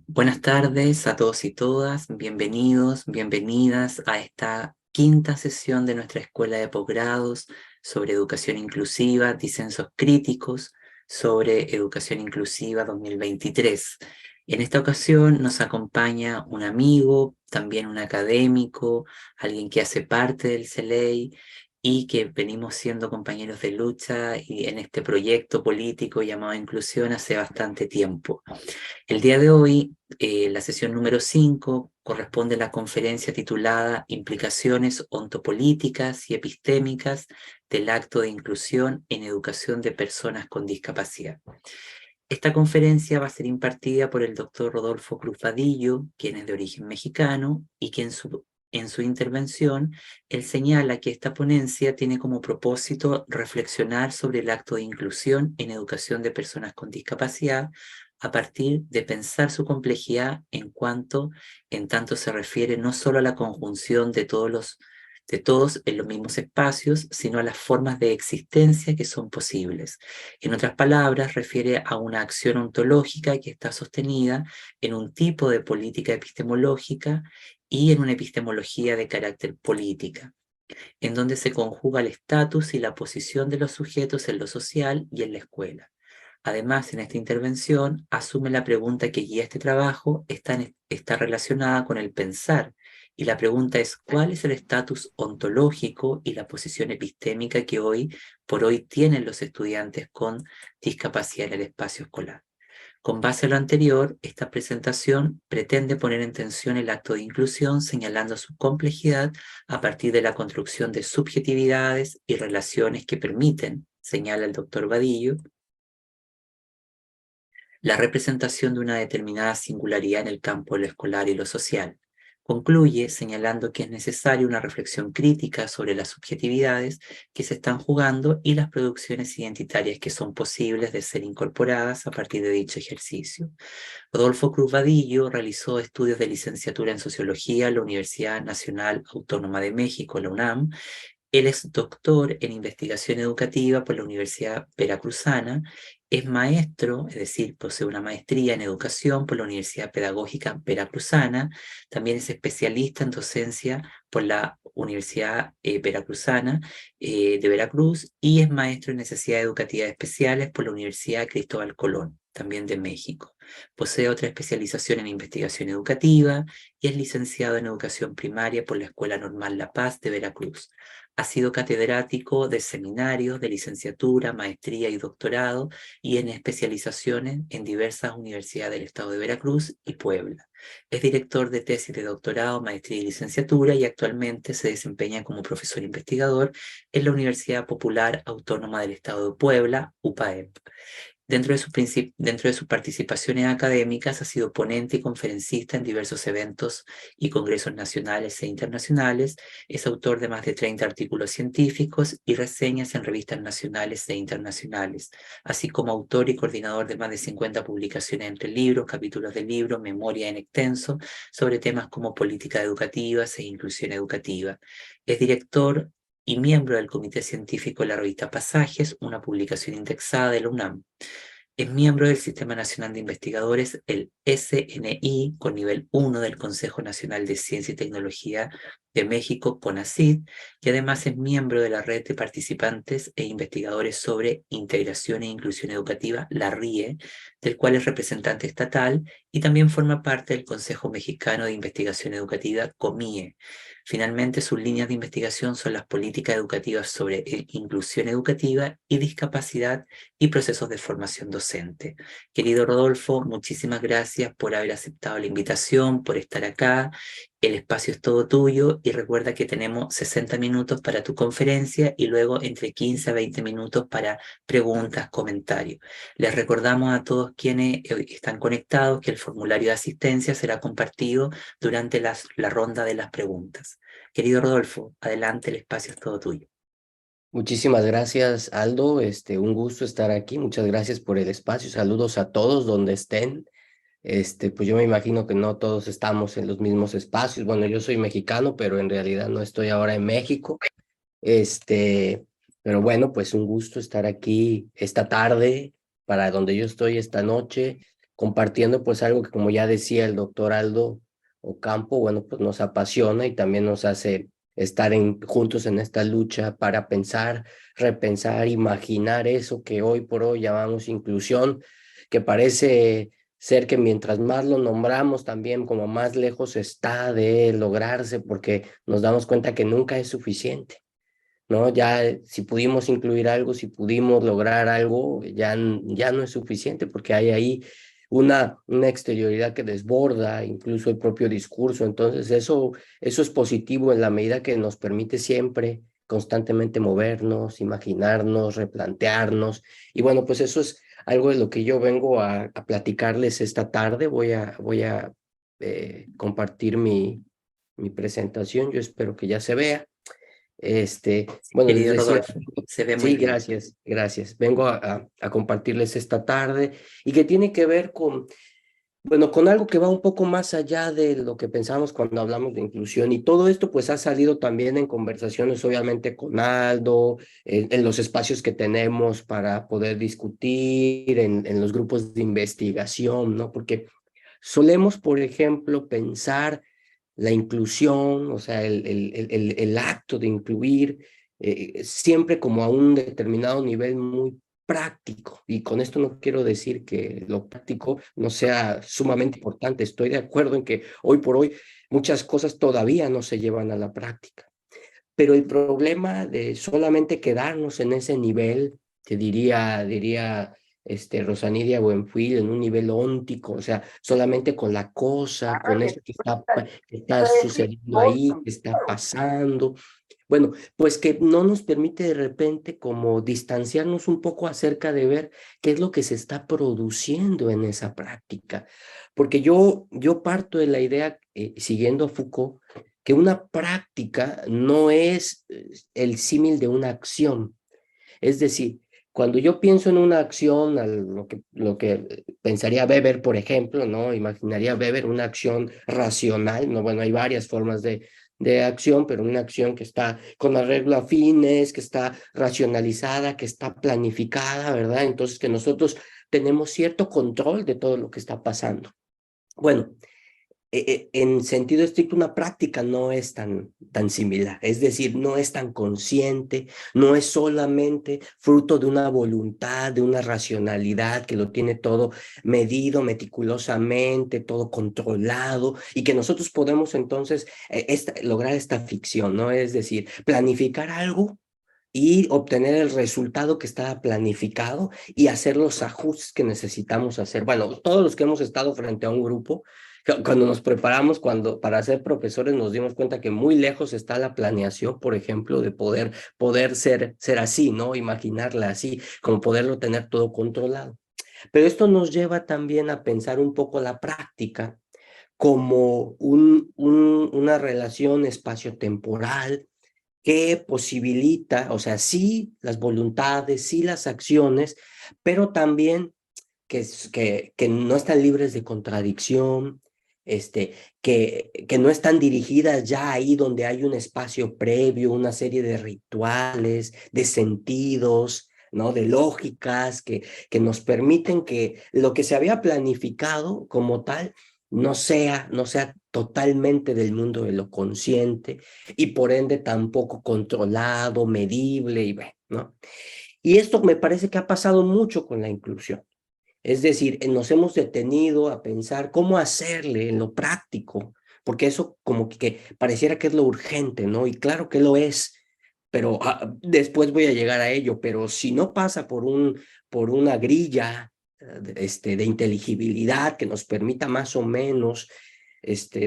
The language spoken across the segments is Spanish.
Buenas tardes a todos y todas, bienvenidos, bienvenidas a esta quinta sesión de nuestra escuela de posgrados sobre educación inclusiva, disensos críticos sobre educación inclusiva 2023. En esta ocasión nos acompaña un amigo, también un académico, alguien que hace parte del CELEI y que venimos siendo compañeros de lucha y en este proyecto político llamado Inclusión hace bastante tiempo. El día de hoy, la sesión número 5 corresponde a la conferencia titulada Implicaciones ontopolíticas y epistémicas del acto de inclusión en educación de personas con discapacidad. Esta conferencia va a ser impartida por el doctor Rodolfo Cruz Vadillo, quien es de origen mexicano y que en su intervención él señala que esta ponencia tiene como propósito reflexionar sobre el acto de inclusión en educación de personas con discapacidad a partir de pensar su complejidad en tanto se refiere no solo a la conjunción de todos en los mismos espacios, sino a las formas de existencia que son posibles. En otras palabras, refiere a una acción ontológica que está sostenida en un tipo de política epistemológica y en una epistemología de carácter política, en donde se conjuga el estatus y la posición de los sujetos en lo social y en la escuela. Además, en esta intervención, asume la pregunta que guía este trabajo está relacionada con el pensar, y la pregunta es: ¿cuál es el estatus ontológico y la posición epistémica que hoy por hoy tienen los estudiantes con discapacidad en el espacio escolar? Con base a lo anterior, esta presentación pretende poner en tensión el acto de inclusión, señalando su complejidad a partir de la construcción de subjetividades y relaciones que permiten, señala el doctor Vadillo, la representación de una determinada singularidad en el campo de lo escolar y lo social. Concluye señalando que es necesaria una reflexión crítica sobre las subjetividades que se están jugando y las producciones identitarias que son posibles de ser incorporadas a partir de dicho ejercicio. Rodolfo Cruz Vadillo realizó estudios de licenciatura en Sociología en la Universidad Nacional Autónoma de México, la UNAM. Él es doctor en investigación educativa por la Universidad Veracruzana, es maestro, es decir, posee una maestría en educación por la Universidad Pedagógica Veracruzana, también es especialista en docencia por la Universidad Veracruzana de Veracruz y es maestro en necesidades educativas especiales por la Universidad Cristóbal Colón, también de México. Posee otra especialización en investigación educativa y es licenciado en educación primaria por la Escuela Normal La Paz de Veracruz. Ha sido catedrático de seminarios de licenciatura, maestría y doctorado y en especializaciones en diversas universidades del estado de Veracruz y Puebla. Es director de tesis de doctorado, maestría y licenciatura y actualmente se desempeña como profesor investigador en la Universidad Popular Autónoma del Estado de Puebla, UPAEP. Dentro de sus participaciones académicas ha sido ponente y conferencista en diversos eventos y congresos nacionales e internacionales. Es autor de más de 30 artículos científicos y reseñas en revistas nacionales e internacionales, así como autor y coordinador de más de 50 publicaciones entre libros, capítulos de libros, memoria en extenso sobre temas como políticas educativas e inclusión educativa. Es director y miembro del Comité Científico de la revista Pasajes, una publicación indexada de la UNAM. Es miembro del Sistema Nacional de Investigadores, el SNI, con nivel 1 del Consejo Nacional de Ciencia y Tecnología de México, CONACYT, y además es miembro de la Red de Participantes e Investigadores sobre Integración e Inclusión Educativa, la RIE, del cual es representante estatal, y también forma parte del Consejo Mexicano de Investigación Educativa, COMIE. Finalmente, sus líneas de investigación son las políticas educativas sobre inclusión educativa y discapacidad y procesos de formación docente. Querido Rodolfo, muchísimas gracias por haber aceptado la invitación, por estar acá. El espacio es todo tuyo y recuerda que tenemos 60 minutos para tu conferencia y luego entre 15 a 20 minutos para preguntas, comentarios. Les recordamos a todos quienes están conectados que el formulario de asistencia será compartido durante la ronda de las preguntas. Querido Rodolfo, adelante, el espacio es todo tuyo. Muchísimas gracias, Aldo. Un gusto estar aquí. Muchas gracias por el espacio. Saludos a todos donde estén. Pues yo me imagino que no todos estamos en los mismos espacios. Bueno, yo soy mexicano, pero en realidad no estoy ahora en México. Este, pero bueno, pues un gusto estar aquí esta tarde para donde yo estoy esta noche. compartiendo pues algo que, como ya decía el doctor Aldo Ocampo, bueno, pues nos apasiona y también nos hace estar juntos en esta lucha para pensar, repensar, imaginar eso que hoy por hoy llamamos inclusión, que parece ser que mientras más lo nombramos también como más lejos está de lograrse, porque nos damos cuenta que nunca es suficiente, ¿no? Ya si pudimos incluir algo, si pudimos lograr algo, ya no es suficiente porque hay ahí una exterioridad que desborda incluso el propio discurso. Entonces eso es positivo en la medida que nos permite siempre constantemente movernos, imaginarnos, replantearnos. Y bueno, pues eso es algo de lo que yo vengo a platicarles esta tarde. Voy a compartir mi presentación. Yo espero que ya se vea. Bueno, les Querido decía, Rodolfo, se ve muy sí, bien. gracias, gracias. Vengo a compartirles esta tarde y que tiene que ver con, bueno, con algo que va un poco más allá de lo que pensamos cuando hablamos de inclusión. Y todo esto pues ha salido también en conversaciones, obviamente, con Aldo, en los espacios que tenemos para poder discutir, en los grupos de investigación, ¿no? Porque solemos, por ejemplo, pensar la inclusión, o sea, el acto de incluir, siempre como a un determinado nivel muy práctico. Y con esto no quiero decir que lo práctico no sea sumamente importante. Estoy de acuerdo en que hoy por hoy muchas cosas todavía no se llevan a la práctica. Pero el problema de solamente quedarnos en ese nivel, que diría Rosanidia Buenfil, en un nivel óntico, o sea, solamente con la cosa, con eso que está sucediendo ahí, que está pasando. Bueno, pues que no nos permite de repente como distanciarnos un poco acerca de ver qué es lo que se está produciendo en esa práctica. Porque yo parto de la idea, siguiendo a Foucault, que una práctica no es el símil de una acción. Es decir, cuando yo pienso en una acción, lo que pensaría Weber, por ejemplo, ¿no? Imaginaría Weber una acción racional, ¿no? Bueno, hay varias formas de acción, pero una acción que está con arreglo a fines, que está racionalizada, que está planificada, ¿verdad? Entonces, que nosotros tenemos cierto control de todo lo que está pasando. Bueno, en sentido estricto, una práctica no es tan similar, es decir, no es tan consciente, no es solamente fruto de una voluntad, de una racionalidad que lo tiene todo medido meticulosamente, todo controlado, y que nosotros podemos entonces lograr esta ficción, ¿no? Es decir, planificar algo y obtener el resultado que estaba planificado y hacer los ajustes que necesitamos hacer. Bueno, todos los que hemos estado frente a un grupo, cuando nos preparamos para ser profesores, nos dimos cuenta que muy lejos está la planeación, por ejemplo, de poder ser así, ¿no? Imaginarla así, como poderlo tener todo controlado. Pero esto nos lleva también a pensar un poco la práctica como una relación espaciotemporal que posibilita, o sea, sí las voluntades, sí las acciones, pero también que no están libres de contradicción, que no están dirigidas ya ahí donde hay un espacio previo, una serie de rituales, de sentidos, ¿no? De lógicas que nos permiten que lo que se había planificado como tal no sea totalmente del mundo de lo consciente y por ende tampoco controlado, medible, y bueno, ¿no? Y esto me parece que ha pasado mucho con la inclusión. Es decir, nos hemos detenido a pensar cómo hacerle en lo práctico, porque eso como que pareciera que es lo urgente, ¿no? Y claro que lo es, pero después voy a llegar a ello, pero si no pasa por una grilla de inteligibilidad que nos permita más o menos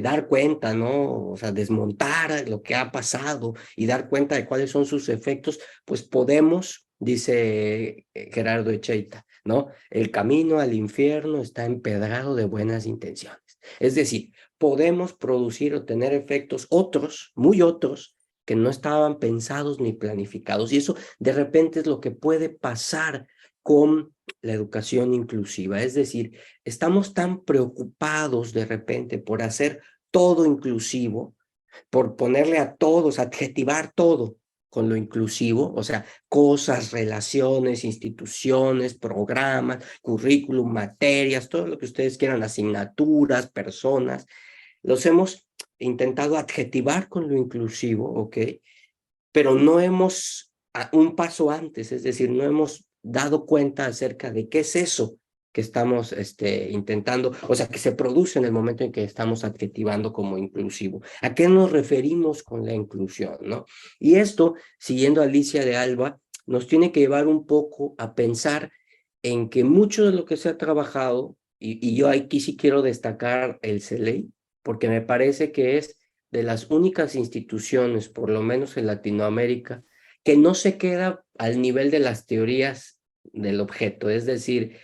dar cuenta, ¿no? O sea, desmontar lo que ha pasado y dar cuenta de cuáles son sus efectos, pues podemos, dice Gerardo Echeita, ¿no? El camino al infierno está empedrado de buenas intenciones. Es decir, podemos producir o tener efectos otros, muy otros, que no estaban pensados ni planificados. Y eso de repente es lo que puede pasar con la educación inclusiva. Es decir, estamos tan preocupados de repente por hacer todo inclusivo, por ponerle a todos, adjetivar todo, con lo inclusivo, o sea, cosas, relaciones, instituciones, programas, currículum, materias, todo lo que ustedes quieran, asignaturas, personas, los hemos intentado adjetivar con lo inclusivo, ¿ok? Pero no hemos un paso antes, es decir, no hemos dado cuenta acerca de qué es eso que estamos intentando, o sea, que se produce en el momento en que estamos adjetivando como inclusivo. ¿A qué nos referimos con la inclusión, no? Y esto, siguiendo a Alicia de Alba, nos tiene que llevar un poco a pensar en que mucho de lo que se ha trabajado, y yo aquí sí quiero destacar el CELEI, porque me parece que es de las únicas instituciones, por lo menos en Latinoamérica, que no se queda al nivel de las teorías del objeto, es decir,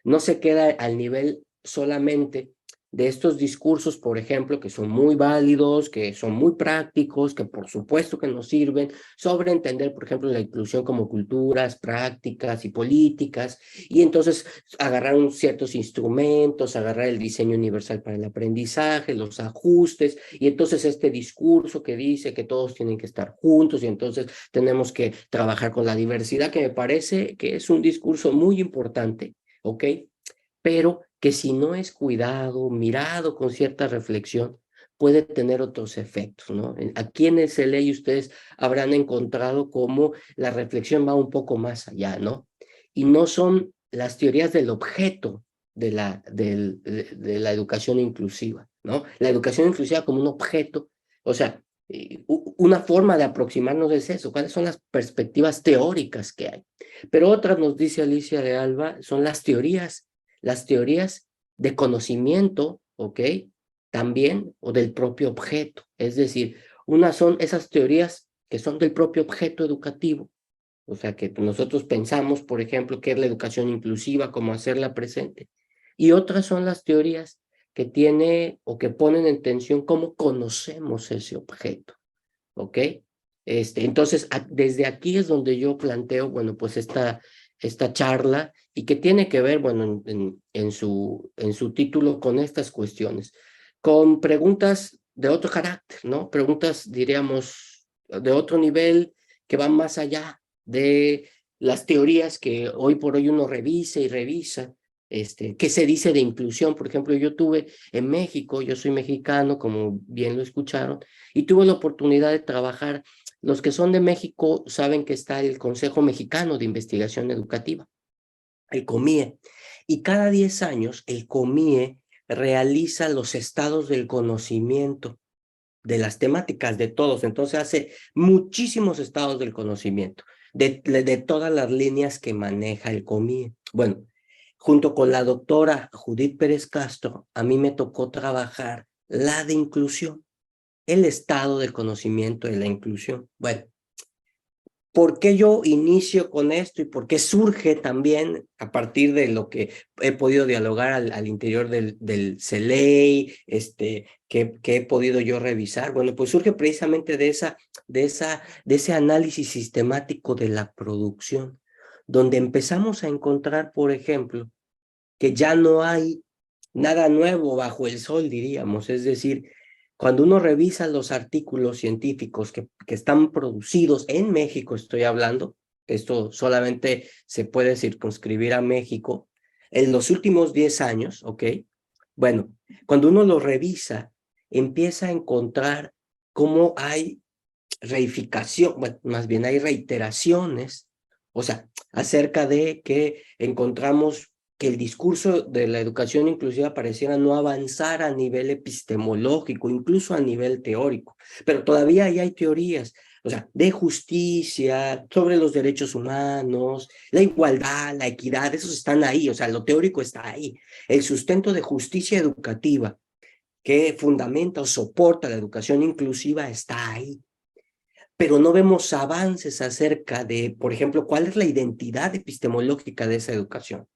no se queda al nivel solamente de estos discursos, por ejemplo, que son muy válidos, que son muy prácticos, que por supuesto que nos sirven sobre entender, por ejemplo, la inclusión como culturas, prácticas y políticas, y entonces agarrar ciertos instrumentos, agarrar el diseño universal para el aprendizaje, los ajustes, y entonces este discurso que dice que todos tienen que estar juntos y entonces tenemos que trabajar con la diversidad, que me parece que es un discurso muy importante, ¿ok? Pero que si no es cuidado, mirado con cierta reflexión, puede tener otros efectos, ¿no? Aquí en el CLE ustedes habrán encontrado cómo la reflexión va un poco más allá, ¿no? Y no son las teorías del objeto de la educación inclusiva, ¿no? La educación inclusiva como un objeto, o sea, una forma de aproximarnos es eso, cuáles son las perspectivas teóricas que hay. Pero otras, nos dice Alicia de Alba, son las teorías de conocimiento, ¿ok? También, o del propio objeto. Es decir, unas son esas teorías que son del propio objeto educativo. O sea, que nosotros pensamos, por ejemplo, que es la educación inclusiva, cómo hacerla presente. Y otras son las teorías que tiene o que ponen en tensión cómo conocemos ese objeto, ¿ok? Entonces, desde aquí es donde yo planteo, bueno, pues esta charla y que tiene que ver, bueno, en su título con estas cuestiones, con preguntas de otro carácter, ¿no? Preguntas, diríamos, de otro nivel que van más allá de las teorías que hoy por hoy uno revisa y revisa. ¿Qué se dice de inclusión? Por ejemplo, yo tuve en México, yo soy mexicano, como bien lo escucharon, y tuve la oportunidad de trabajar. Los que son de México saben que está el Consejo Mexicano de Investigación Educativa, el COMIE, y cada 10 años el COMIE realiza los estados del conocimiento de las temáticas de todos, entonces hace muchísimos estados del conocimiento, de todas las líneas que maneja el COMIE. Bueno, junto con la doctora Judith Pérez Castro, a mí me tocó trabajar la de inclusión, el estado del conocimiento de la inclusión. Bueno, ¿por qué yo inicio con esto y por qué surge también a partir de lo que he podido dialogar al interior del CELEI, que he podido yo revisar? Bueno, pues surge precisamente de ese análisis sistemático de la producción, donde empezamos a encontrar, por ejemplo, que ya no hay nada nuevo bajo el sol, diríamos. Es decir, cuando uno revisa los artículos científicos que están producidos en México, estoy hablando, esto solamente se puede circunscribir a México, en los últimos 10 años, ¿ok? Bueno, cuando uno lo revisa, empieza a encontrar cómo hay reificación, bueno, más bien hay reiteraciones, o sea, acerca de que encontramos que el discurso de la educación inclusiva pareciera no avanzar a nivel epistemológico, incluso a nivel teórico, pero todavía ahí hay teorías, o sea, de justicia, sobre los derechos humanos, la igualdad, la equidad, esos están ahí, o sea, lo teórico está ahí. El sustento de justicia educativa que fundamenta o soporta la educación inclusiva está ahí, pero no vemos avances acerca de, por ejemplo, cuál es la identidad epistemológica de esa educación.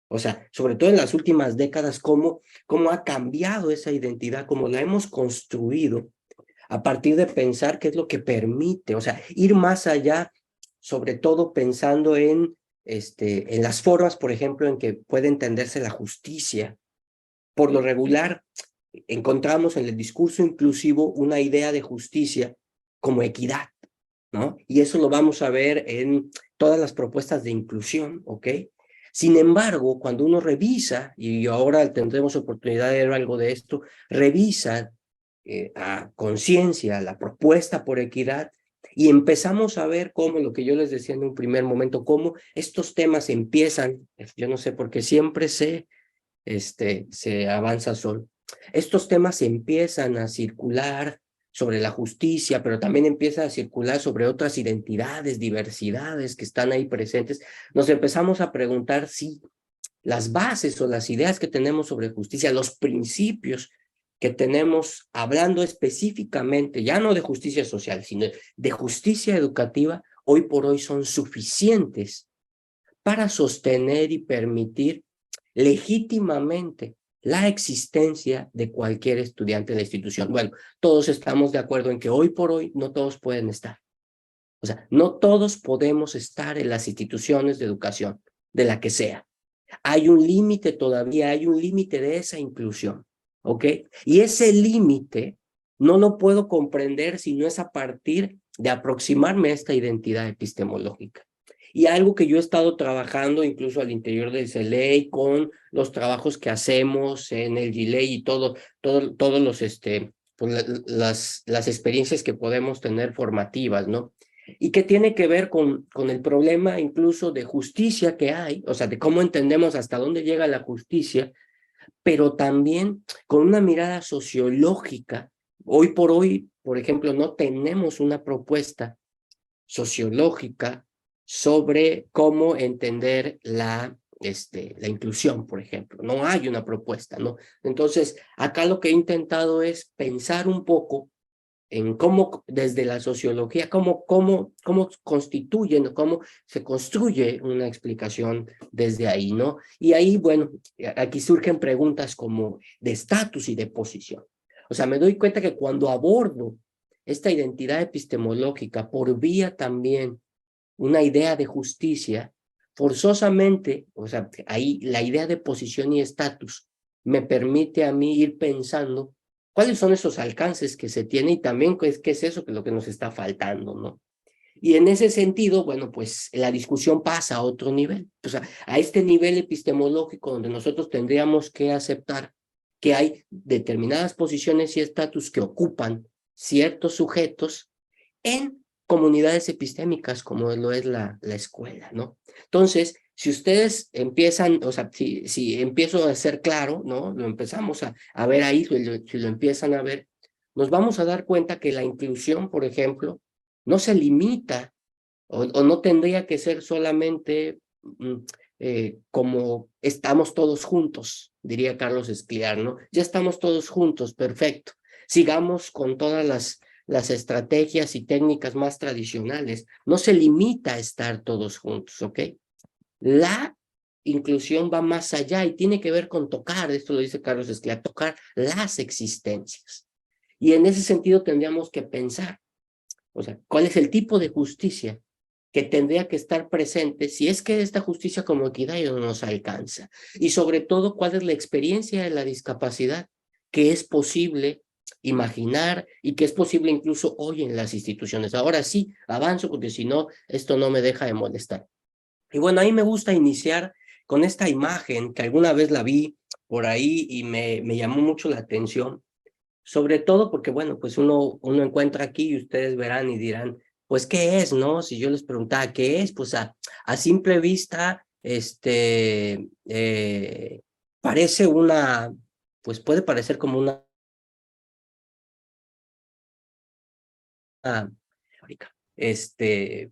O sea, sobre todo en las últimas décadas, cómo ha cambiado esa identidad, cómo la hemos construido a partir de pensar qué es lo que permite, o sea, ir más allá, sobre todo pensando en las formas, por ejemplo, en que puede entenderse la justicia. Por lo regular, encontramos en el discurso inclusivo una idea de justicia como equidad, ¿no? Y eso lo vamos a ver en todas las propuestas de inclusión, ¿ok? Sin embargo, cuando uno revisa, y ahora tendremos oportunidad de ver algo de esto, revisa a conciencia la propuesta por equidad y empezamos a ver cómo, lo que yo les decía en un primer momento, cómo estos temas empiezan, yo no sé por qué siempre se avanza solo. Estos temas empiezan a circular sobre la justicia, pero también empieza a circular sobre otras identidades, diversidades que están ahí presentes. Nos empezamos a preguntar si las bases o las ideas que tenemos sobre justicia, los principios que tenemos hablando específicamente, ya no de justicia social, sino de justicia educativa, hoy por hoy son suficientes para sostener y permitir legítimamente la existencia de cualquier estudiante de la institución. Bueno, todos estamos de acuerdo en que hoy por hoy no todos pueden estar. O sea, no todos podemos estar en las instituciones de educación, de la que sea. Hay un límite todavía, hay un límite de esa inclusión, ¿ok? Y ese límite no lo puedo comprender si no es a partir de aproximarme a esta identidad epistemológica. Y algo que yo he estado trabajando incluso al interior del CELEI con los trabajos que hacemos en el GILEI y todos los, pues las experiencias que podemos tener formativas, ¿no? Y que tiene que ver con el problema incluso de justicia que hay, o sea, de cómo entendemos hasta dónde llega la justicia, pero también con una mirada sociológica. Hoy por hoy, por ejemplo, no tenemos una propuesta sociológica sobre cómo entender la inclusión, por ejemplo. No hay una propuesta, ¿no? Entonces, acá lo que he intentado es pensar un poco en cómo, desde la sociología, cómo constituyen, cómo se construye una explicación desde ahí, ¿no? Y ahí, bueno, aquí surgen preguntas como de estatus y de posición. O sea, me doy cuenta que cuando abordo esta identidad epistemológica por vía también una idea de justicia, forzosamente, o sea, ahí la idea de posición y estatus me permite a mí ir pensando cuáles son esos alcances que se tiene y también qué es eso que lo que nos está faltando, ¿no? Y en ese sentido, bueno, pues la discusión pasa a otro nivel, o sea, a este nivel epistemológico donde nosotros tendríamos que aceptar que hay determinadas posiciones y estatus que ocupan ciertos sujetos en comunidades epistémicas como lo es la escuela, ¿no? Entonces, si ustedes empiezan, o sea, si empiezo a ser claro, ¿no? Lo empezamos a ver ahí, si lo empiezan a ver, nos vamos a dar cuenta que la inclusión, por ejemplo, no se limita o no tendría que ser solamente como estamos todos juntos, diría Carlos Escliar, ¿no? Ya estamos todos juntos, perfecto. Sigamos con todas las estrategias y técnicas más tradicionales. No se limita a estar todos juntos, ¿ok? La inclusión va más allá y tiene que ver con tocar, esto lo dice Carlos Escliar, tocar las existencias. Y en ese sentido tendríamos que pensar, o sea, ¿cuál es el tipo de justicia que tendría que estar presente si es que esta justicia como equidad no nos alcanza? Y sobre todo, ¿cuál es la experiencia de la discapacidad que es posible imaginar y que es posible incluso hoy en las instituciones? Ahora sí, avanzo porque si no, esto no me deja de molestar. Y bueno, ahí me gusta iniciar con esta imagen que alguna vez la vi por ahí y me llamó mucho la atención, sobre todo porque, bueno, pues uno encuentra aquí y ustedes verán y dirán, pues, ¿qué es, no? Si yo les preguntaba, ¿qué es? Pues a simple vista, parece pues puede parecer como una fábrica.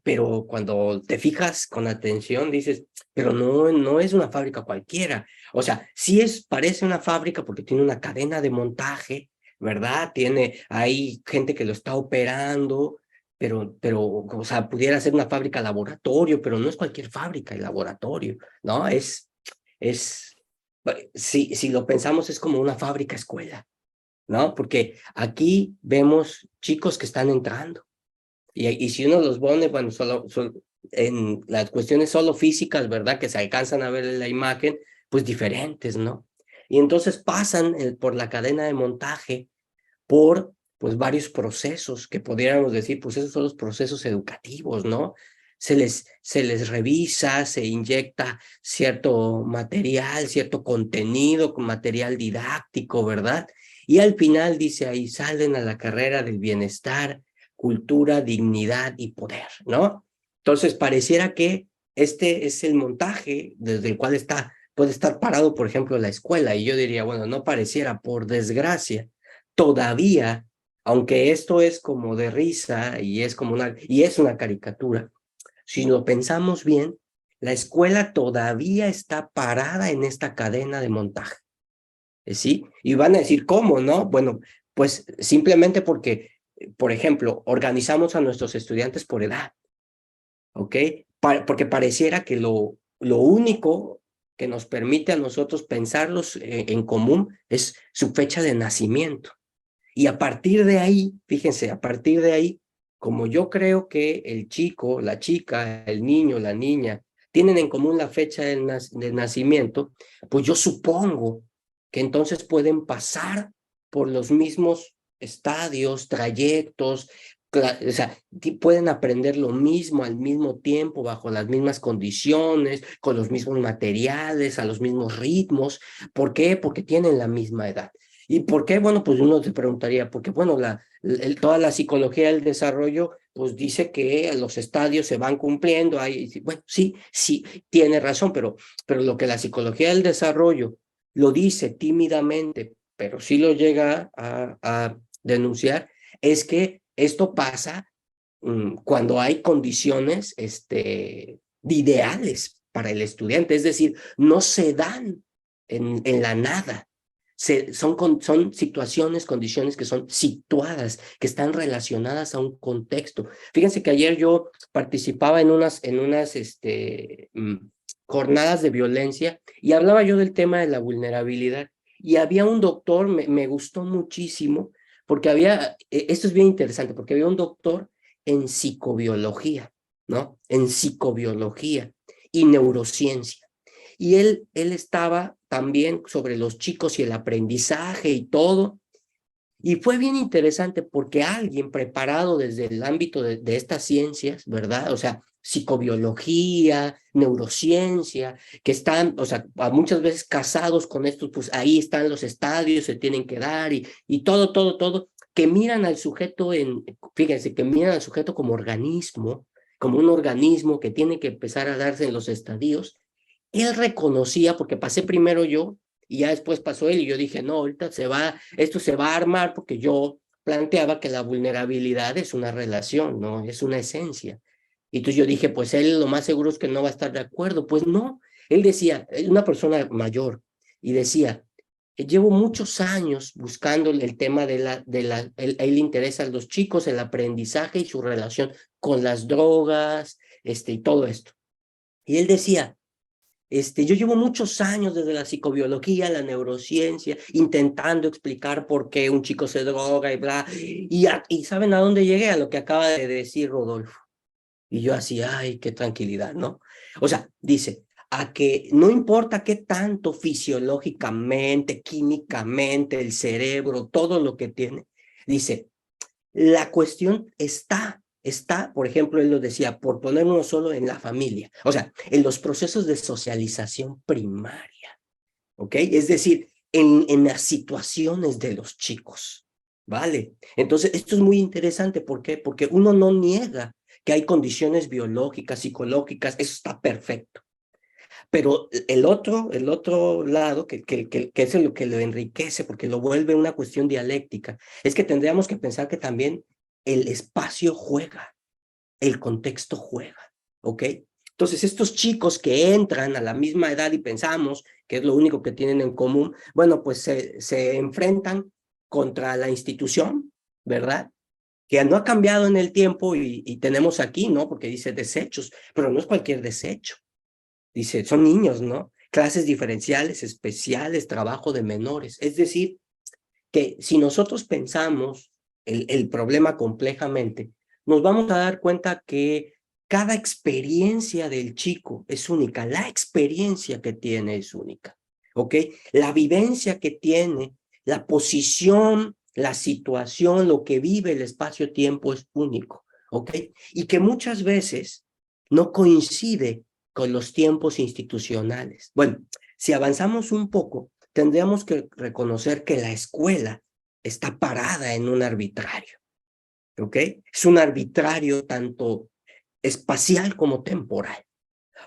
Pero cuando te fijas con atención dices, pero no es una fábrica cualquiera. O sea, sí parece una fábrica porque tiene una cadena de montaje, ¿verdad? Hay gente que lo está operando, o sea, pudiera ser una fábrica laboratorio, pero no es cualquier fábrica y laboratorio, ¿no? Es, si lo pensamos, es como una fábrica escuela, ¿no? Porque aquí vemos chicos que están entrando. Y si uno los pone, bueno, en las cuestiones solo físicas, ¿verdad? Que se alcanzan a ver en la imagen, pues diferentes, ¿no? Y entonces pasan por la cadena de montaje, por pues varios procesos que podríamos decir, pues esos son los procesos educativos, ¿no? Se les revisa, se inyecta cierto material, cierto contenido, material didáctico, ¿verdad? Y al final dice ahí, salen a la carrera del bienestar, cultura, dignidad y poder, ¿no? Entonces pareciera que este es el montaje desde el cual puede estar parado, por ejemplo, la escuela. Y yo diría, bueno, no pareciera, por desgracia, todavía, aunque esto es como de risa y es una caricatura, si lo pensamos bien, la escuela todavía está parada en esta cadena de montaje, ¿sí? Y van a decir, ¿cómo, no? Bueno, pues simplemente porque, por ejemplo, organizamos a nuestros estudiantes por edad, ¿ok? Porque pareciera que lo único que nos permite a nosotros pensarlos en común es su fecha de nacimiento. Y a partir de ahí, fíjense, a partir de ahí, como yo creo que el chico, la chica, el niño, la niña, tienen en común la fecha del nacimiento, pues yo supongo que entonces pueden pasar por los mismos estadios, trayectos, o sea, pueden aprender lo mismo al mismo tiempo, bajo las mismas condiciones, con los mismos materiales, a los mismos ritmos. ¿Por qué? Porque tienen la misma edad. ¿Y por qué? Bueno, pues uno se preguntaría, porque bueno, toda la psicología del desarrollo pues dice que los estadios se van cumpliendo, bueno, sí, sí, tiene razón, pero lo que la psicología del desarrollo lo dice tímidamente, pero sí lo llega a denunciar, es que esto pasa cuando hay condiciones ideales para el estudiante, es decir, no se dan en la nada. Son situaciones, condiciones que son situadas, que están relacionadas a un contexto. Fíjense que ayer yo participaba en unas jornadas de violencia y hablaba yo del tema de la vulnerabilidad. Y había un doctor, me gustó muchísimo, porque esto es bien interesante, porque había un doctor en psicobiología, ¿no? En psicobiología y neurociencia. Y él estaba también sobre los chicos y el aprendizaje y todo. Y fue bien interesante porque alguien preparado desde el ámbito de estas ciencias, ¿verdad? O sea, psicobiología, neurociencia, que están, o sea, muchas veces casados con estos, pues ahí están los estadios, se tienen que dar y todo, que miran al sujeto fíjense, que miran al sujeto como organismo, como un organismo que tiene que empezar a darse en los estadios. Él reconocía, porque pasé primero yo y ya después pasó él y yo dije, no, ahorita esto se va a armar porque yo planteaba que la vulnerabilidad es una relación, ¿no? Es una esencia. Y entonces yo dije, pues él lo más seguro es que no va a estar de acuerdo. Pues no, él decía, una persona mayor, y decía, llevo muchos años buscando el tema él le interesa a los chicos, el aprendizaje y su relación con las drogas, y todo esto. Y él decía, yo llevo muchos años desde la psicobiología, la neurociencia, intentando explicar por qué un chico se droga y bla. Y ¿saben a dónde llegué? A lo que acaba de decir Rodolfo. Y yo así, ay, qué tranquilidad, ¿no? O sea, dice, a que no importa qué tanto fisiológicamente, químicamente, el cerebro, todo lo que tiene, dice, la cuestión por ejemplo, él lo decía, por poner uno solo en la familia, o sea, en los procesos de socialización primaria, ¿ok? Es decir, en las situaciones de los chicos, ¿vale? Entonces, esto es muy interesante, ¿por qué? Porque uno no niega que hay condiciones biológicas, psicológicas, eso está perfecto. Pero el otro lado, que es lo que lo enriquece, porque lo vuelve una cuestión dialéctica, es que tendríamos que pensar que también el espacio juega, el contexto juega, ¿ok? Entonces, estos chicos que entran a la misma edad y pensamos que es lo único que tienen en común, bueno, pues se enfrentan contra la institución, ¿verdad? Que no ha cambiado en el tiempo y tenemos aquí, ¿no? Porque dice desechos, pero no es cualquier desecho. Dice, son niños, ¿no? Clases diferenciales, especiales, trabajo de menores. Es decir, que si nosotros pensamos el problema complejamente, nos vamos a dar cuenta que cada experiencia del chico es única, la experiencia que tiene es única, ¿ok? La vivencia que tiene, la posición la situación, lo que vive el espacio-tiempo es único, ¿ok? Y que muchas veces no coincide con los tiempos institucionales. Bueno, si avanzamos un poco, tendríamos que reconocer que la escuela está parada en un arbitrario, ¿ok? Es un arbitrario tanto espacial como temporal.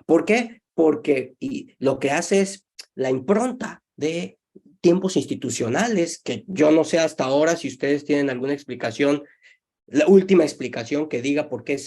¿Por qué? Porque lo que hace es la impronta de tiempos institucionales, que yo no sé hasta ahora si ustedes tienen alguna explicación, la última explicación que diga por qué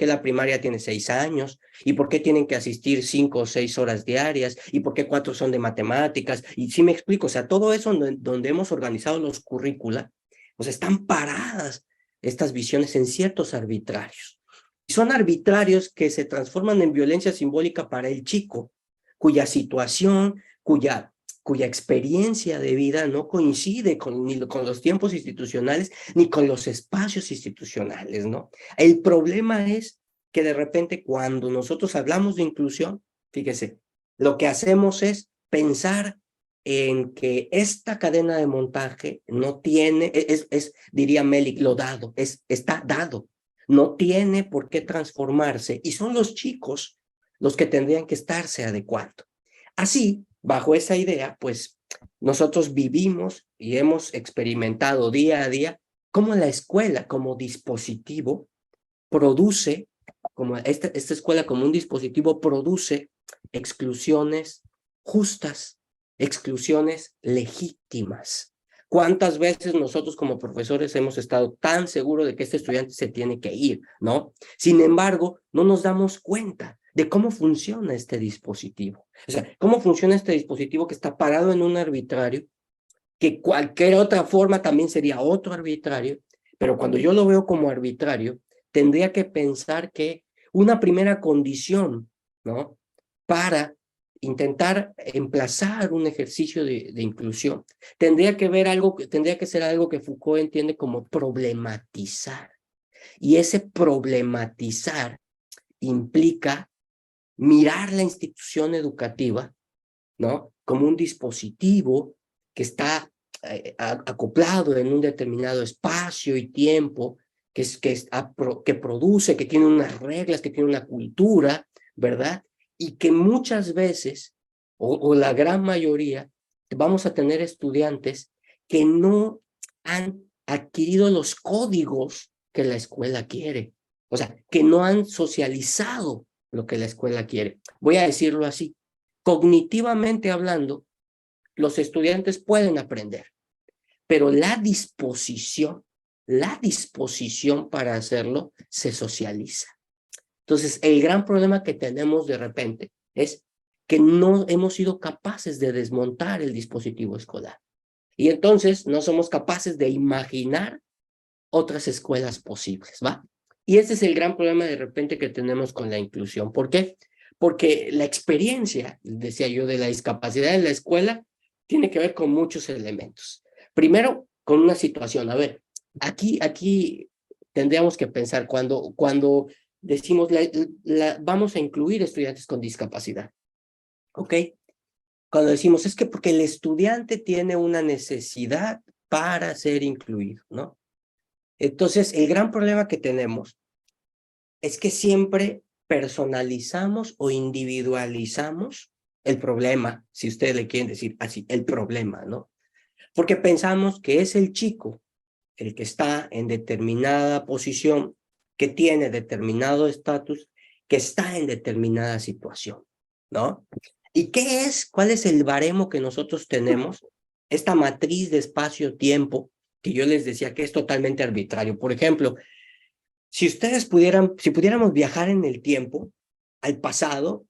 la primaria tiene 6 años y por qué tienen que asistir 5 o 6 horas diarias y por qué 4 son de matemáticas. Y sí me explico, o sea, todo eso donde hemos organizado los currícula, pues están paradas estas visiones en ciertos arbitrarios. Y son arbitrarios que se transforman en violencia simbólica para el chico, cuya situación, cuya experiencia de vida no coincide ni con los tiempos institucionales ni con los espacios institucionales, ¿no? El problema es que de repente cuando nosotros hablamos de inclusión, fíjese, lo que hacemos es pensar en que esta cadena de montaje no tiene, diría Melik, lo dado, está dado, no tiene por qué transformarse y son los chicos los que tendrían que estarse adecuando. Así, bajo esa idea, pues nosotros vivimos y hemos experimentado día a día cómo la escuela como dispositivo produce, como esta escuela como un dispositivo produce exclusiones justas, exclusiones legítimas. ¿Cuántas veces nosotros como profesores hemos estado tan seguros de que este estudiante se tiene que ir, ¿no? Sin embargo, no nos damos cuenta de cómo funciona este dispositivo. O sea, cómo funciona este dispositivo que está parado en un arbitrario, que cualquier otra forma también sería otro arbitrario, pero cuando yo lo veo como arbitrario, tendría que pensar que una primera condición, ¿no? Para intentar emplazar un ejercicio de inclusión, tendría que ser algo que Foucault entiende como problematizar. Y ese problematizar implica mirar la institución educativa, ¿no? Como un dispositivo que está acoplado en un determinado espacio y tiempo, que produce, que tiene unas reglas, que tiene una cultura, ¿verdad? Y que muchas veces, o la gran mayoría, vamos a tener estudiantes que no han adquirido los códigos que la escuela quiere, o sea, que no han socializado lo que la escuela quiere. Voy a decirlo así. Cognitivamente hablando, los estudiantes pueden aprender, pero la disposición para hacerlo se socializa. Entonces, el gran problema que tenemos de repente es que no hemos sido capaces de desmontar el dispositivo escolar. Y entonces no somos capaces de imaginar otras escuelas posibles, ¿va? Y ese es el gran problema de repente que tenemos con la inclusión. ¿Por qué? Porque la experiencia, decía yo, de la discapacidad en la escuela tiene que ver con muchos elementos. Primero, con una situación. A ver, aquí tendríamos que pensar cuando decimos vamos a incluir estudiantes con discapacidad, ¿ok? Cuando decimos es que porque el estudiante tiene una necesidad para ser incluido, ¿no? Entonces, el gran problema que tenemos es que siempre personalizamos o individualizamos el problema, si ustedes le quieren decir así, el problema, ¿no? Porque pensamos que es el chico el que está en determinada posición, que tiene determinado estatus, que está en determinada situación, ¿no? ¿Y qué es? ¿Cuál es el baremo que nosotros tenemos? Esta matriz de espacio-tiempo que yo les decía que es totalmente arbitrario. Por ejemplo, si pudiéramos viajar en el tiempo, al pasado,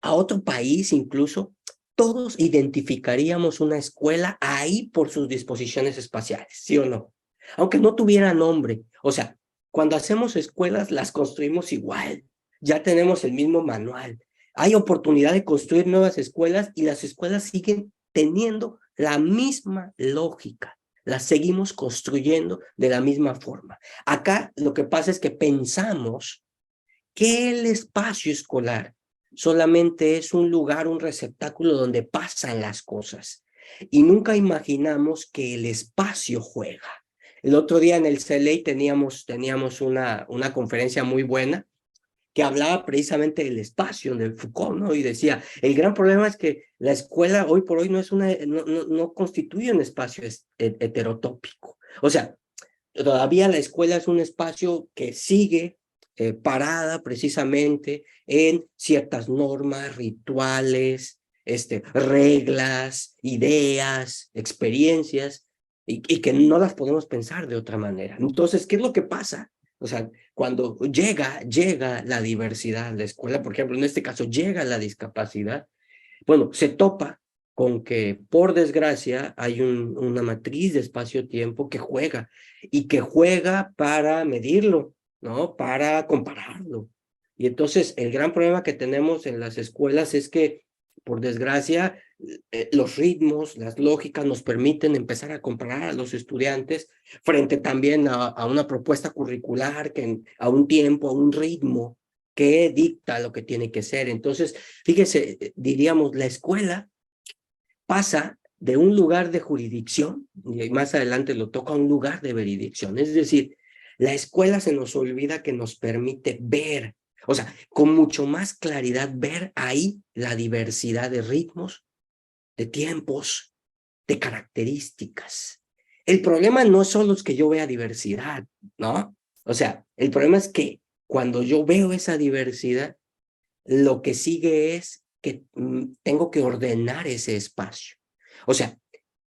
a otro país incluso, todos identificaríamos una escuela ahí por sus disposiciones espaciales, ¿sí o no? Aunque no tuviera nombre. O sea, cuando hacemos escuelas, las construimos igual. Ya tenemos el mismo manual. Hay oportunidad de construir nuevas escuelas y las escuelas siguen teniendo la misma lógica. Las seguimos construyendo de la misma forma. Acá lo que pasa es que pensamos que el espacio escolar solamente es un lugar, un receptáculo donde pasan las cosas. Y nunca imaginamos que el espacio juega. El otro día en el CLA teníamos una conferencia muy buena que hablaba precisamente del espacio de Foucault, ¿no? Y decía, el gran problema es que la escuela hoy por hoy no constituye un espacio heterotópico. O sea, todavía la escuela es un espacio que sigue parada precisamente en ciertas normas, rituales, reglas, ideas, experiencias, y que no las podemos pensar de otra manera. Entonces, ¿qué es lo que pasa? O sea, cuando llega la diversidad a la escuela, por ejemplo, en este caso llega la discapacidad, bueno, se topa con que, por desgracia, hay una matriz de espacio-tiempo que juega y que juega para medirlo, ¿no? Para compararlo. Y entonces el gran problema que tenemos en las escuelas es que, por desgracia, los ritmos, las lógicas nos permiten empezar a comparar a los estudiantes frente también a una propuesta curricular, a un tiempo, a un ritmo que dicta lo que tiene que ser. Entonces, fíjese, diríamos, la escuela pasa de un lugar de jurisdicción, y más adelante lo toca, a un lugar de veridicción. Es decir, la escuela se nos olvida que nos permite ver, o sea, con mucho más claridad, ver ahí la diversidad de ritmos, de tiempos, de características. El problema no son los que yo vea diversidad, ¿no? O sea, el problema es que cuando yo veo esa diversidad, lo que sigue es que tengo que ordenar ese espacio. O sea,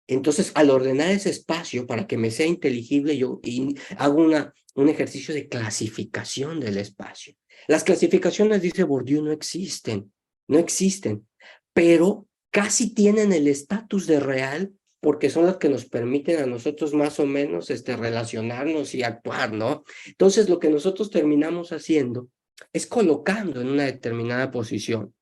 entonces al ordenar ese espacio para que me sea inteligible, yo hago un ejercicio de clasificación del espacio. Las clasificaciones, dice Bourdieu, no existen, pero casi tienen el estatus de real porque son las que nos permiten a nosotros más o menos relacionarnos y actuar, ¿no? Entonces lo que nosotros terminamos haciendo es colocando en una determinada posición,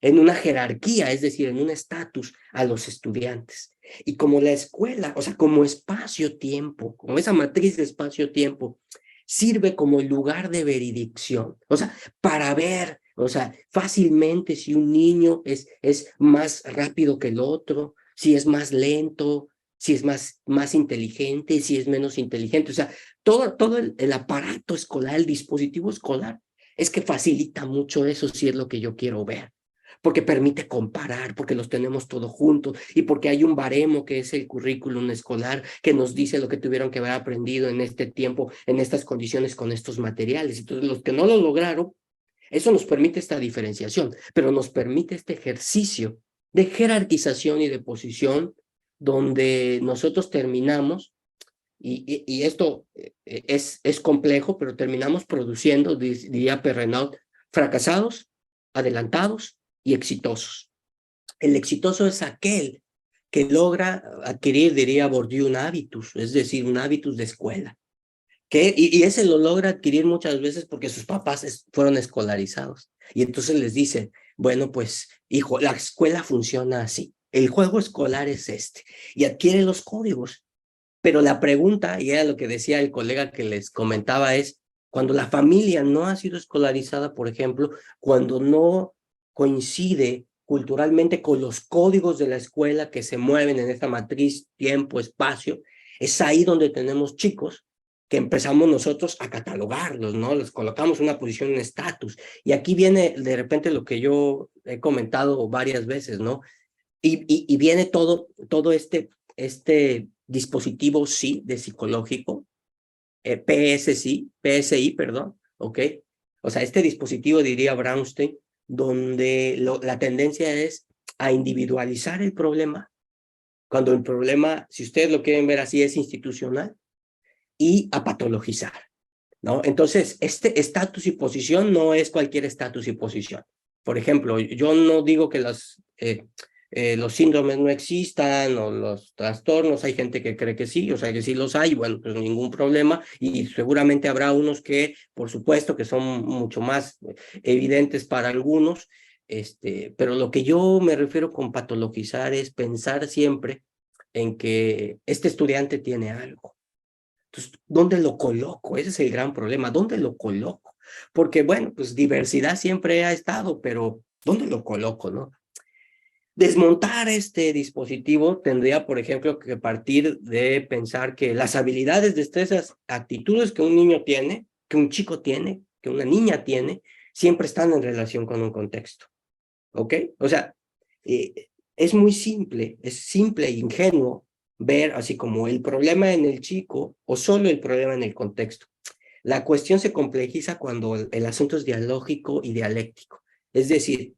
en una jerarquía, es decir, en un estatus a los estudiantes. Y como la escuela, o sea, como espacio-tiempo, como esa matriz de espacio-tiempo, sirve como lugar de veridicción, o sea, para ver, o sea, fácilmente si un niño es más rápido que el otro, si es más lento, si es más inteligente, si es menos inteligente, o sea, todo el aparato escolar, el dispositivo escolar, es que facilita mucho eso si es lo que yo quiero ver, porque permite comparar, porque los tenemos todos juntos y porque hay un baremo que es el currículum escolar que nos dice lo que tuvieron que haber aprendido en este tiempo, en estas condiciones, con estos materiales. Entonces, los que no lo lograron, eso nos permite esta diferenciación, pero nos permite este ejercicio de jerarquización y de posición donde nosotros terminamos, y esto es complejo, pero terminamos produciendo, diría Perrenaud, fracasados, adelantados y exitosos. El exitoso es aquel que logra adquirir, diría Bourdieu, un hábitus, es decir, un hábitus de escuela. Y ese lo logra adquirir muchas veces porque sus papás fueron escolarizados. Y entonces les dicen, bueno, pues, hijo, la escuela funciona así. El juego escolar es este. Y adquiere los códigos. Pero la pregunta, y era lo que decía el colega que les comentaba, es cuando la familia no ha sido escolarizada, por ejemplo, cuando no coincide culturalmente con los códigos de la escuela que se mueven en esta matriz tiempo, espacio, es ahí donde tenemos chicos que empezamos nosotros a catalogarlos, ¿no? Les colocamos una posición en estatus. Y aquí viene de repente lo que yo he comentado varias veces, ¿no? Y viene todo este dispositivo, sí, de psicológico, PSI, perdón, ¿ok? O sea, este dispositivo, diría Brownstein, donde la tendencia es a individualizar el problema, cuando el problema, si ustedes lo quieren ver así, es institucional, y a patologizar, ¿no? Entonces, este estatus y posición no es cualquier estatus y posición. Por ejemplo, yo no digo que los síndromes no existan o los trastornos, hay gente que cree que sí, o sea que sí los hay, bueno, pues ningún problema, y seguramente habrá unos que, por supuesto, que son mucho más evidentes para algunos, pero lo que yo me refiero con patologizar es pensar siempre en que este estudiante tiene algo. Entonces, ¿dónde lo coloco? Ese es el gran problema. ¿Dónde lo coloco? Porque, bueno, pues diversidad siempre ha estado, pero ¿dónde lo coloco, no? Desmontar este dispositivo tendría, por ejemplo, que partir de pensar que las habilidades, destrezas, actitudes que un niño tiene, que un chico tiene, que una niña tiene, siempre están en relación con un contexto, ¿ok? O sea, es muy simple, es simple e ingenuo ver así como el problema en el chico o solo el problema en el contexto. La cuestión se complejiza cuando el asunto es dialógico y dialéctico. Es decir,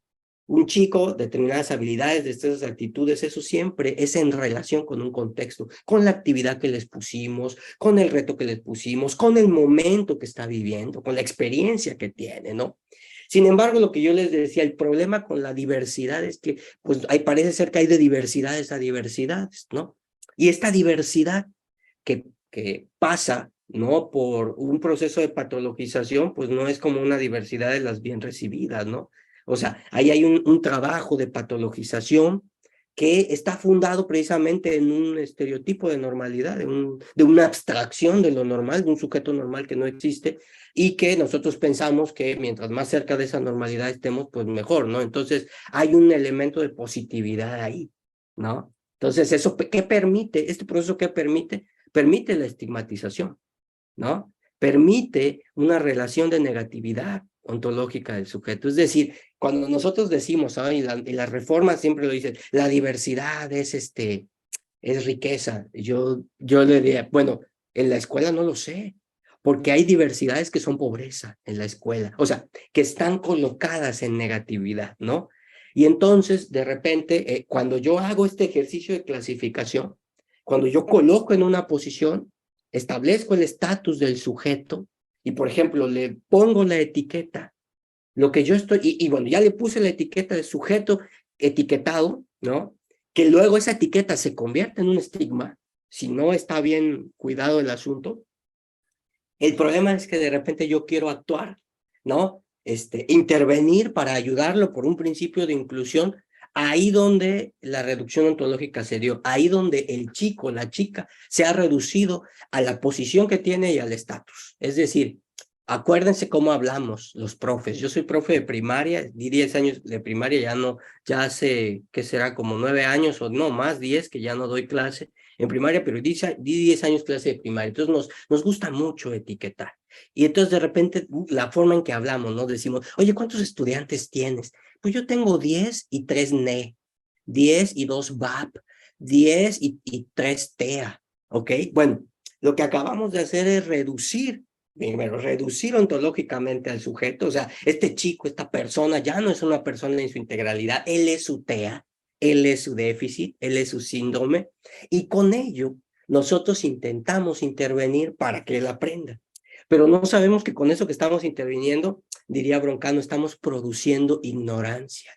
un chico, determinadas habilidades, destrezas, actitudes, eso siempre es en relación con un contexto, con la actividad que les pusimos, con el reto que les pusimos, con el momento que está viviendo, con la experiencia que tiene, ¿no? Sin embargo, lo que yo les decía, el problema con la diversidad es que, pues, parece ser que hay de diversidades a diversidades, ¿no? Y esta diversidad que pasa, ¿no? Por un proceso de patologización, pues no es como una diversidad de las bien recibidas, ¿no? O sea, ahí hay un trabajo de patologización que está fundado precisamente en un estereotipo de normalidad, de una abstracción de lo normal, de un sujeto normal que no existe y que nosotros pensamos que mientras más cerca de esa normalidad estemos, pues mejor, ¿no? Entonces hay un elemento de positividad ahí, ¿no? Entonces, ¿eso qué permite? Este proceso qué permite? Permite la estigmatización, ¿no? Permite una relación de negatividad ontológica del sujeto. Es decir, cuando nosotros decimos, y la reforma siempre lo dicen, la diversidad es riqueza. Yo le diría, bueno, en la escuela no lo sé, porque hay diversidades que son pobreza en la escuela, o sea, que están colocadas en negatividad, ¿no? Y entonces, de repente, cuando yo hago este ejercicio de clasificación, cuando yo coloco en una posición, establezco el estatus del sujeto y, por ejemplo, le pongo la etiqueta, lo que yo estoy, y bueno, ya le puse la etiqueta de sujeto etiquetado, ¿no? Que luego esa etiqueta se convierte en un estigma, si no está bien cuidado el asunto. El problema es que de repente yo quiero actuar, ¿no? Intervenir para ayudarlo por un principio de inclusión, ahí donde la reducción ontológica se dio, ahí donde el chico, la chica, se ha reducido a la posición que tiene y al estatus. Es decir, acuérdense cómo hablamos los profes. Yo soy profe de primaria, di 10 años de primaria, ya no, ya hace, ¿qué será? Como 9 años o no, más 10 que ya no doy clase en primaria, pero di 10 años clase de primaria. Entonces nos gusta mucho etiquetar. Y entonces de repente la forma en que hablamos, ¿no? Decimos, oye, ¿cuántos estudiantes tienes? Pues yo tengo 10 y 3 NE, 10 y 2 VAP, 10 y 3 TEA, ¿ok? Bueno, lo que acabamos de hacer es reducir, primero, reducir ontológicamente al sujeto, o sea, este chico, esta persona ya no es una persona en su integralidad, él es su TEA, él es su déficit, él es su síndrome, y con ello nosotros intentamos intervenir para que él aprenda. Pero no sabemos que con eso que estamos interviniendo, diría Broncano, estamos produciendo ignorancia.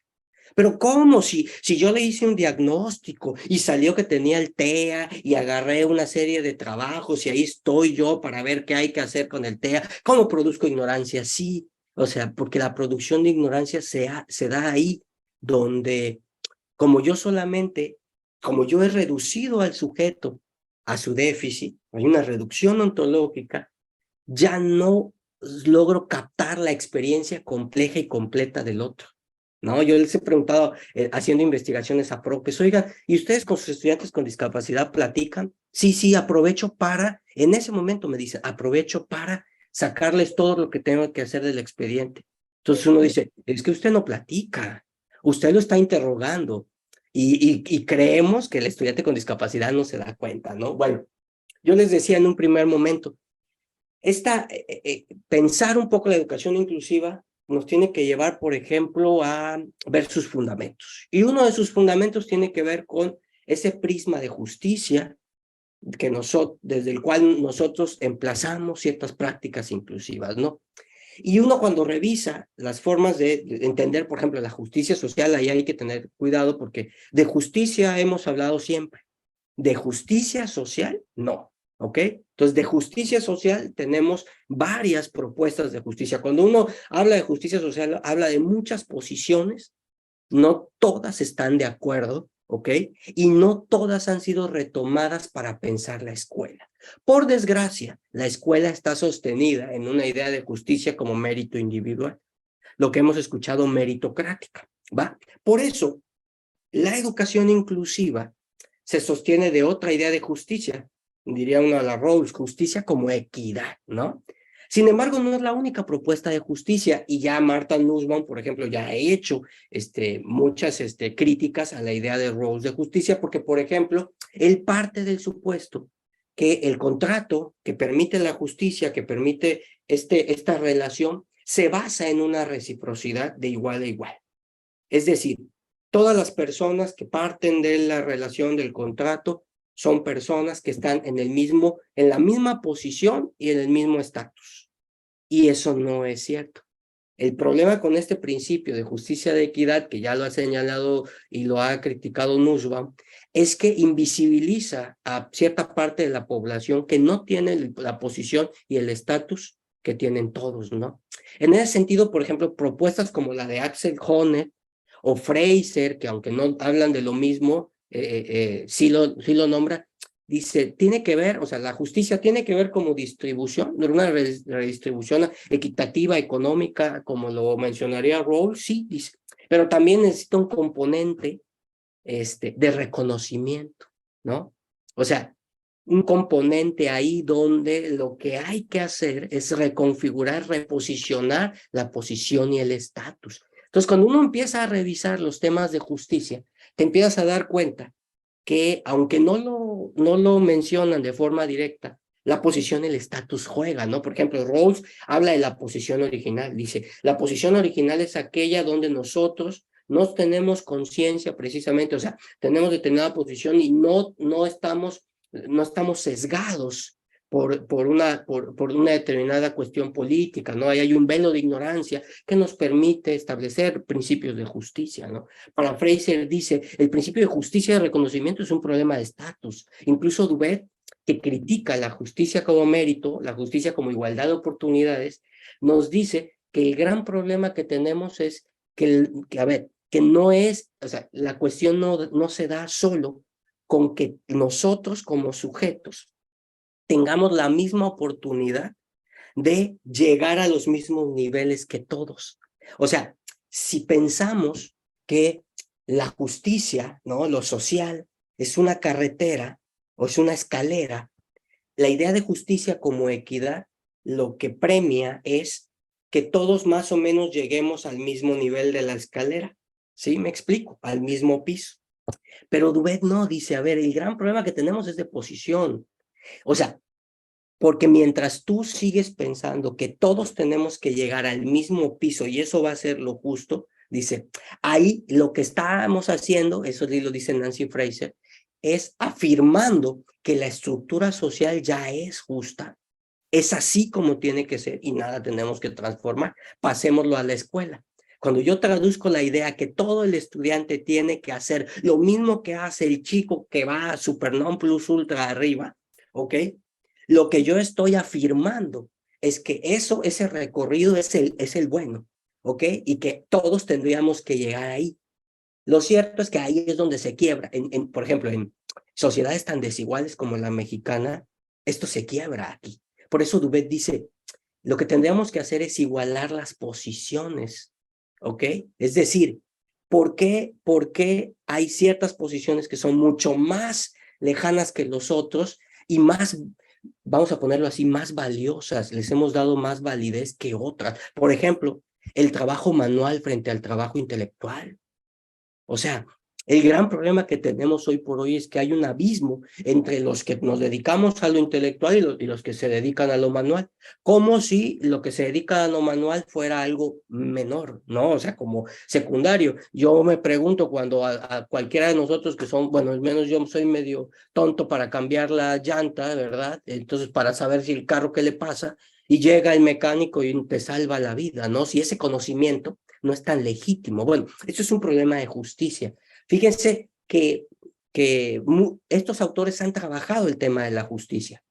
Pero ¿cómo? Si yo le hice un diagnóstico y salió que tenía el TEA y agarré una serie de trabajos y ahí estoy yo para ver qué hay que hacer con el TEA, ¿cómo produzco ignorancia? Sí, o sea, porque la producción de ignorancia se da ahí donde, como yo solamente, como yo he reducido al sujeto a su déficit, hay una reducción ontológica, ya no logro captar la experiencia compleja y completa del otro. ¿No? Yo les he preguntado, haciendo investigaciones a profes, oigan, ¿y ustedes con sus estudiantes con discapacidad platican? Sí, sí, aprovecho para, en ese momento me dicen, aprovecho para sacarles todo lo que tengo que hacer del expediente. Entonces uno dice, es que usted no platica, usted lo está interrogando y creemos que el estudiante con discapacidad no se da cuenta, ¿no? Bueno, yo les decía en un primer momento, pensar un poco la educación inclusiva nos tiene que llevar, por ejemplo, a ver sus fundamentos. Y uno de sus fundamentos tiene que ver con ese prisma de justicia que desde el cual nosotros emplazamos ciertas prácticas inclusivas, ¿no? Y uno cuando revisa las formas de entender, por ejemplo, la justicia social, ahí hay que tener cuidado porque de justicia hemos hablado siempre. De justicia social, no, ¿ok? Entonces, de justicia social tenemos varias propuestas de justicia. Cuando uno habla de justicia social, habla de muchas posiciones, no todas están de acuerdo, ¿ok? Y no todas han sido retomadas para pensar la escuela. Por desgracia, la escuela está sostenida en una idea de justicia como mérito individual, lo que hemos escuchado meritocrática, ¿va? Por eso, La educación inclusiva se sostiene de otra idea de justicia, diría uno a la Rawls, justicia como equidad, ¿no? Sin embargo, no es la única propuesta de justicia, y ya Martha Nussbaum, por ejemplo, ya ha hecho muchas críticas a la idea de Rawls de justicia, porque, por ejemplo, él parte del supuesto que el contrato que permite la justicia, que permite esta relación, se basa en una reciprocidad de igual a igual. Es decir, todas las personas que parten de la relación del contrato son personas que están en la misma posición y en el mismo estatus. Y eso no es cierto. El problema con este principio de justicia de equidad, que ya lo ha señalado y lo ha criticado Nussbaum, es que invisibiliza a cierta parte de la población que no tiene la posición y el estatus que tienen todos, ¿no? En ese sentido, por ejemplo, propuestas como la de Axel Honneth o Fraser, que aunque no hablan de lo mismo, sí lo nombra, dice, tiene que ver, o sea, la justicia tiene que ver como distribución, una redistribución equitativa, económica, como lo mencionaría Rawls, sí, dice, pero también necesita un componente de reconocimiento, ¿no? O sea, un componente ahí donde lo que hay que hacer es reconfigurar, reposicionar la posición y el estatus. Entonces, cuando uno empieza a revisar los temas de justicia, te empiezas a dar cuenta que, aunque no lo mencionan de forma directa, la posición y el estatus juega, ¿no? Por ejemplo, Rawls habla de la posición original, dice, la posición original es aquella donde nosotros no tenemos conciencia precisamente, o sea, tenemos determinada posición y no estamos sesgados por una determinada cuestión política, ¿no? Ahí hay un velo de ignorancia que nos permite establecer principios de justicia, ¿no? Para Fraser dice, el principio de justicia y de reconocimiento es un problema de estatus. Incluso Dubet, que critica la justicia como mérito, la justicia como igualdad de oportunidades, nos dice que el gran problema que tenemos es que no es, o sea, la cuestión no se da solo con que nosotros como sujetos tengamos la misma oportunidad de llegar a los mismos niveles que todos. O sea, si pensamos que la justicia, ¿no? Lo social es una carretera o es una escalera, la idea de justicia como equidad lo que premia es que todos más o menos lleguemos al mismo nivel de la escalera. ¿Sí? Me explico, al mismo piso. Pero Dubet no, dice, a ver, el gran problema que tenemos es de posición. O sea, porque mientras tú sigues pensando que todos tenemos que llegar al mismo piso y eso va a ser lo justo, dice, ahí lo que estamos haciendo, eso lo dice Nancy Fraser, es afirmando que la estructura social ya es justa, es así como tiene que ser y nada tenemos que transformar. Pasémoslo a la escuela. Cuando yo traduzco la idea que todo el estudiante tiene que hacer lo mismo que hace el chico que va a super non plus ultra arriba, ¿ok? Lo que yo estoy afirmando es que ese recorrido es el bueno, ¿ok? Y que todos tendríamos que llegar ahí. Lo cierto es que ahí es donde se quiebra. Por ejemplo, en sociedades tan desiguales como la mexicana, esto se quiebra aquí. Por eso Dubet dice, lo que tendríamos que hacer es igualar las posiciones, ¿ok? Es decir, ¿por qué hay ciertas posiciones que son mucho más lejanas que los otros y más, vamos a ponerlo así, más valiosas, les hemos dado más validez que otras? Por ejemplo, el trabajo manual frente al trabajo intelectual. O sea, el gran problema que tenemos hoy por hoy es que hay un abismo entre los que nos dedicamos a lo intelectual y los que se dedican a lo manual, como si lo que se dedica a lo manual fuera algo menor, ¿no? O sea, como secundario. Yo me pregunto cuando a cualquiera de nosotros que son, bueno, al menos yo soy medio tonto para cambiar la llanta, ¿verdad? Entonces, para saber si el carro qué le pasa, y llega el mecánico y te salva la vida, ¿no? Si ese conocimiento no es tan legítimo. Bueno, esto es un problema de justicia. Fíjense que estos autores han trabajado el tema de la justicia.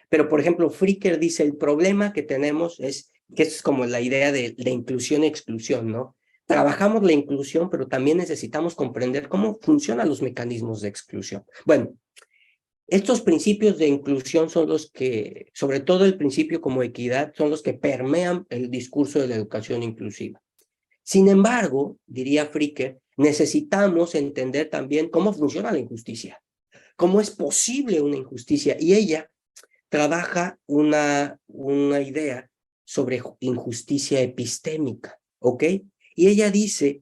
Pero, por ejemplo, Fricker dice, el problema que tenemos es, que es como la idea de inclusión y exclusión, ¿no? Trabajamos la inclusión, pero también necesitamos comprender cómo funcionan los mecanismos de exclusión. Bueno, estos principios de inclusión son los que, sobre todo el principio como equidad, son los que permean el discurso de la educación inclusiva. Sin embargo, diría Fricker, necesitamos entender también cómo funciona la injusticia, cómo es posible una injusticia. Y ella trabaja una idea sobre injusticia epistémica, ¿ok? Y ella dice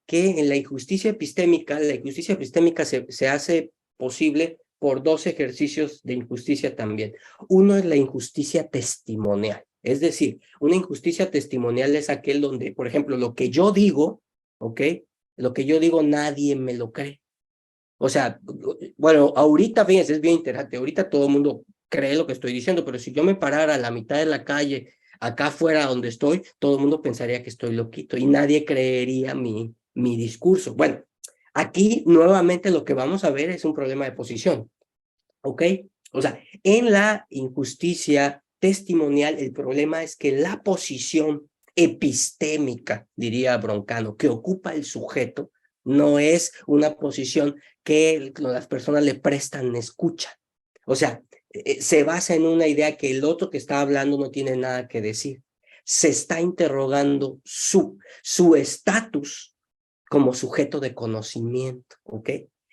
que en la injusticia epistémica se hace posible por dos ejercicios de injusticia también. Uno es la injusticia testimonial, es decir, una injusticia testimonial es aquel donde, por ejemplo, lo que yo digo, ¿ok? Lo que yo digo nadie me lo cree. O sea, bueno, ahorita, fíjense, es bien interesante, ahorita todo el mundo cree lo que estoy diciendo, pero si yo me parara a la mitad de la calle, acá afuera donde estoy, todo el mundo pensaría que estoy loquito y nadie creería mi discurso. Bueno, aquí nuevamente lo que vamos a ver es un problema de posición, ¿ok? O sea, en la injusticia testimonial, el problema es que la posición epistémica, diría Broncano, que ocupa el sujeto, no es una posición que las personas le prestan escucha. O sea, se basa en una idea que el otro que está hablando no tiene nada que decir. Se está interrogando su estatus como sujeto de conocimiento, ¿ok?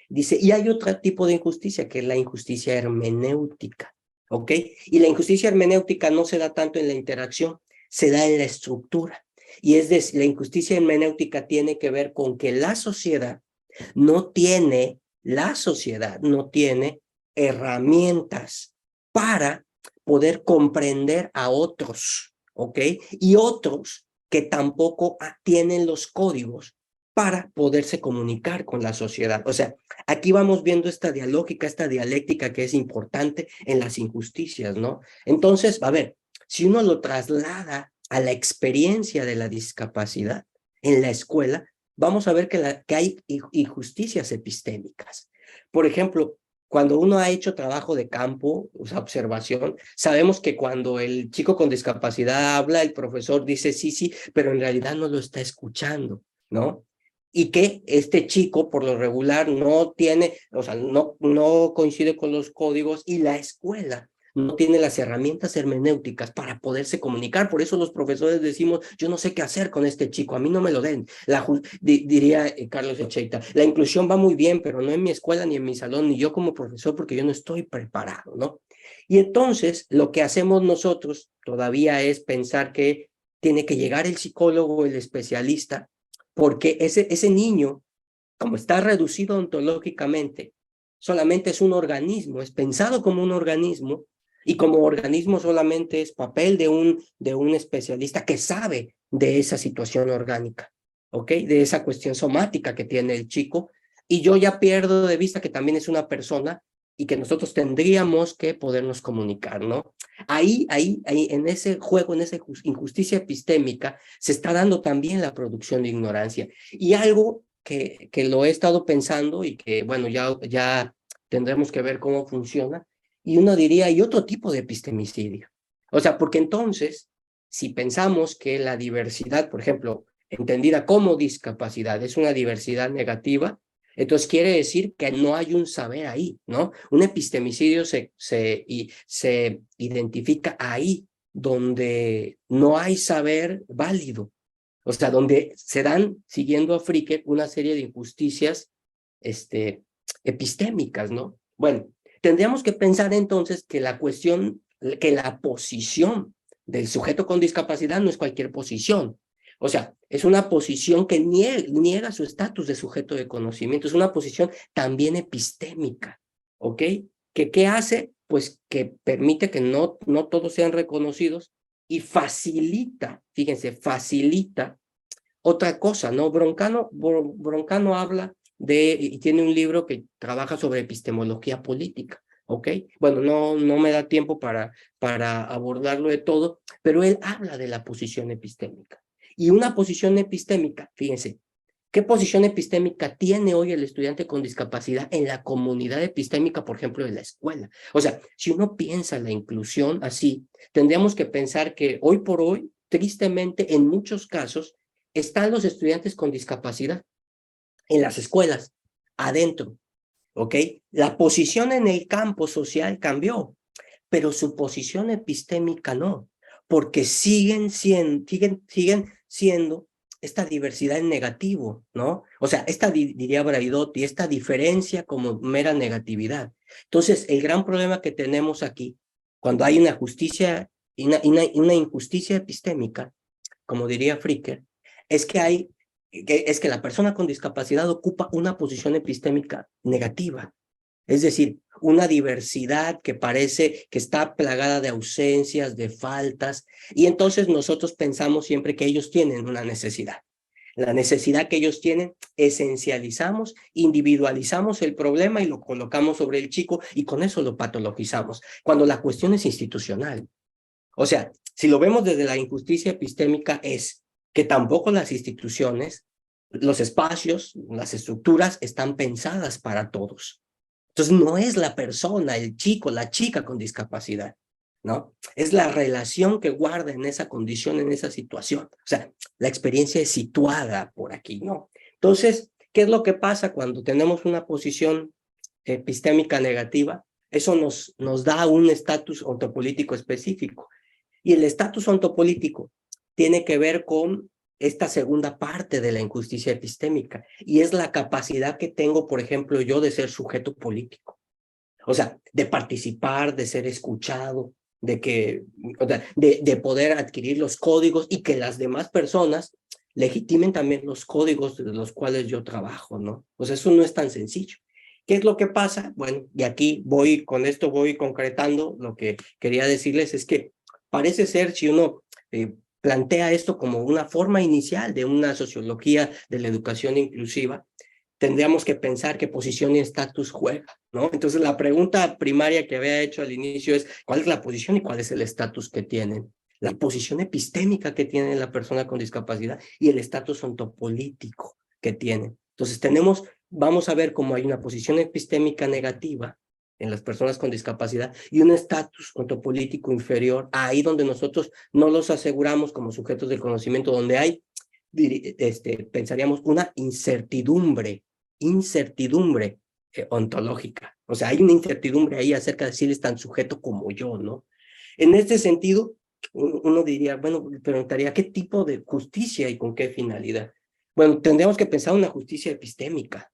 Dice, y hay otro tipo de injusticia, que es la injusticia hermenéutica, ¿ok? Y la injusticia hermenéutica no se da tanto en la interacción, se da en la estructura. Y es decir, la injusticia hermenéutica tiene que ver con que la sociedad no tiene herramientas para poder comprender a otros, ¿ok? Y otros que tampoco tienen los códigos para poderse comunicar con la sociedad. O sea, aquí vamos viendo esta dialógica, esta dialéctica que es importante en las injusticias, ¿no? Entonces, a ver, si uno lo traslada a la experiencia de la discapacidad en la escuela, vamos a ver que hay injusticias epistémicas. Por ejemplo, cuando uno ha hecho trabajo de campo, o sea, observación, sabemos que cuando el chico con discapacidad habla, el profesor dice sí, sí, pero en realidad no lo está escuchando, ¿no? Y que este chico, por lo regular, no tiene, o sea, no coincide con los códigos y la escuela no tiene las herramientas hermenéuticas para poderse comunicar. Por eso los profesores decimos, yo no sé qué hacer con este chico, a mí no me lo den. Diría Carlos Echeita, la inclusión va muy bien, pero no en mi escuela, ni en mi salón, ni yo como profesor, porque yo no estoy preparado, ¿no? Y entonces, lo que hacemos nosotros todavía es pensar que tiene que llegar el psicólogo, el especialista, porque ese niño, como está reducido ontológicamente, solamente es un organismo, es pensado como un organismo, y como organismo solamente es papel de un especialista que sabe de esa situación orgánica, ¿ok? De esa cuestión somática que tiene el chico, y yo ya pierdo de vista que también es una persona y que nosotros tendríamos que podernos comunicar, ¿no? Ahí, en ese juego, en esa injusticia epistémica, se está dando también la producción de ignorancia. Y algo que lo he estado pensando y que, bueno, ya tendremos que ver cómo funciona, y uno diría, hay otro tipo de epistemicidio. O sea, porque entonces, si pensamos que la diversidad, por ejemplo, entendida como discapacidad, es una diversidad negativa, entonces quiere decir que no hay un saber ahí, ¿no? Un epistemicidio se identifica ahí donde no hay saber válido, o sea, donde se dan, siguiendo a Fricke, una serie de injusticias epistémicas, ¿no? Bueno, tendríamos que pensar entonces que la posición del sujeto con discapacidad no es cualquier posición. O sea, es una posición que niega su estatus de sujeto de conocimiento, es una posición también epistémica, ¿ok? ¿Qué hace? Pues que permite que no todos sean reconocidos y facilita, fíjense, facilita otra cosa, ¿no? Broncano habla y tiene un libro que trabaja sobre epistemología política, ¿ok? Bueno, no me da tiempo para abordarlo de todo, pero él habla de la posición epistémica. Y una posición epistémica, fíjense, ¿qué posición epistémica tiene hoy el estudiante con discapacidad en la comunidad epistémica, por ejemplo, de la escuela? O sea, si uno piensa la inclusión así, tendríamos que pensar que hoy por hoy, tristemente, en muchos casos, están los estudiantes con discapacidad en las escuelas, adentro, ¿ok? La posición en el campo social cambió, pero su posición epistémica no, porque siguen siendo esta diversidad en negativo, ¿no? O sea, diría Braidotti, esta diferencia como mera negatividad. Entonces, el gran problema que tenemos aquí, cuando hay una justicia, una injusticia epistémica, como diría Fricker, es que la persona con discapacidad ocupa una posición epistémica negativa. Es decir, una diversidad que parece que está plagada de ausencias, de faltas, y entonces nosotros pensamos siempre que ellos tienen una necesidad. La necesidad que ellos tienen, esencializamos, individualizamos el problema y lo colocamos sobre el chico y con eso lo patologizamos, cuando la cuestión es institucional. O sea, si lo vemos desde la injusticia epistémica es que tampoco las instituciones, los espacios, las estructuras están pensadas para todos. Entonces no es la persona, el chico, la chica con discapacidad, ¿no? Es la relación que guarda en esa condición, en esa situación. O sea, la experiencia es situada por aquí, ¿no? Entonces, ¿qué es lo que pasa cuando tenemos una posición epistémica negativa? Eso nos da un estatus ontopolítico específico. Y el estatus ontopolítico tiene que ver con esta segunda parte de la injusticia epistémica, y es la capacidad que tengo, por ejemplo, yo de ser sujeto político. O sea, de participar, de ser escuchado, de poder adquirir los códigos y que las demás personas legitimen también los códigos de los cuales yo trabajo, ¿no? O sea, eso no es tan sencillo. ¿Qué es lo que pasa? Bueno, y aquí con esto voy concretando. Lo que quería decirles es que parece ser, si uno plantea esto como una forma inicial de una sociología de la educación inclusiva, tendríamos que pensar qué posición y estatus juega, ¿no? Entonces, la pregunta primaria que había hecho al inicio es, ¿cuál es la posición y cuál es el estatus que tienen? La posición epistémica que tiene la persona con discapacidad y el estatus ontopolítico que tiene. Entonces, vamos a ver cómo hay una posición epistémica negativa en las personas con discapacidad y un estatus ontopolítico inferior, ahí donde nosotros no los aseguramos como sujetos del conocimiento, donde hay pensaríamos una incertidumbre ontológica. O sea, hay una incertidumbre ahí acerca de si él es tan sujeto como yo, ¿no? En este sentido, uno diría, bueno, preguntaría, ¿qué tipo de justicia y con qué finalidad? Bueno, tendríamos que pensar una justicia epistémica,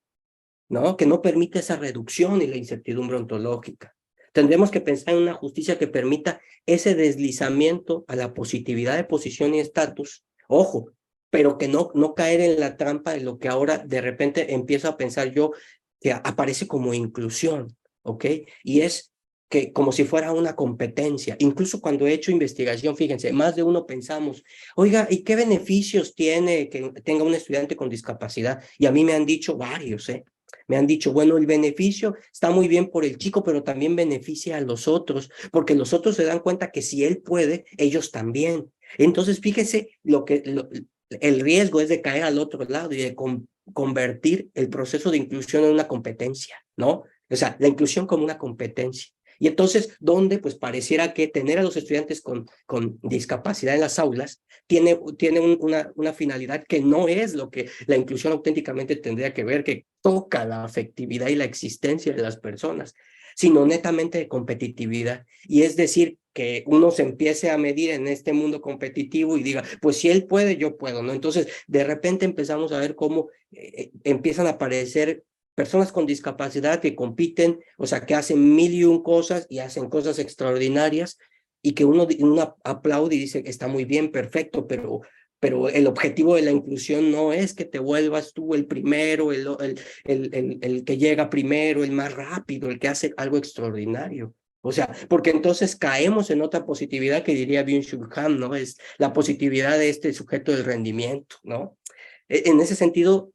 ¿no? Que no permita esa reducción y la incertidumbre ontológica. Tendremos que pensar en una justicia que permita ese deslizamiento a la positividad de posición y estatus. Ojo, pero que no caer en la trampa de lo que ahora de repente empiezo a pensar yo, que aparece como inclusión, ¿ok? Y es que como si fuera una competencia. Incluso cuando he hecho investigación, fíjense, más de uno pensamos, oiga, ¿y qué beneficios tiene que tenga un estudiante con discapacidad? Y a mí me han dicho varios, ¿eh? Me han dicho, bueno, el beneficio está muy bien por el chico, pero también beneficia a los otros, porque los otros se dan cuenta que si él puede, ellos también. Entonces, fíjese el riesgo es de caer al otro lado y de convertir el proceso de inclusión en una competencia, ¿no? O sea, la inclusión como una competencia. Y entonces, ¿dónde? Pues pareciera que tener a los estudiantes con discapacidad en las aulas tiene una finalidad que no es lo que la inclusión auténticamente tendría que ver, que toca la afectividad y la existencia de las personas, sino netamente de competitividad. Y es decir, que uno se empiece a medir en este mundo competitivo y diga, pues si él puede, yo puedo, ¿no? Entonces, de repente empezamos a ver cómo empiezan a aparecer personas con discapacidad que compiten, o sea, que hacen mil y un cosas y hacen cosas extraordinarias y que uno aplaude y dice, está muy bien, perfecto, pero el objetivo de la inclusión no es que te vuelvas tú el primero, el que llega primero, el más rápido, el que hace algo extraordinario. O sea, porque entonces caemos en otra positividad que diría Byung-Chul Han, ¿no? Es la positividad de este sujeto del rendimiento, ¿no? En ese sentido,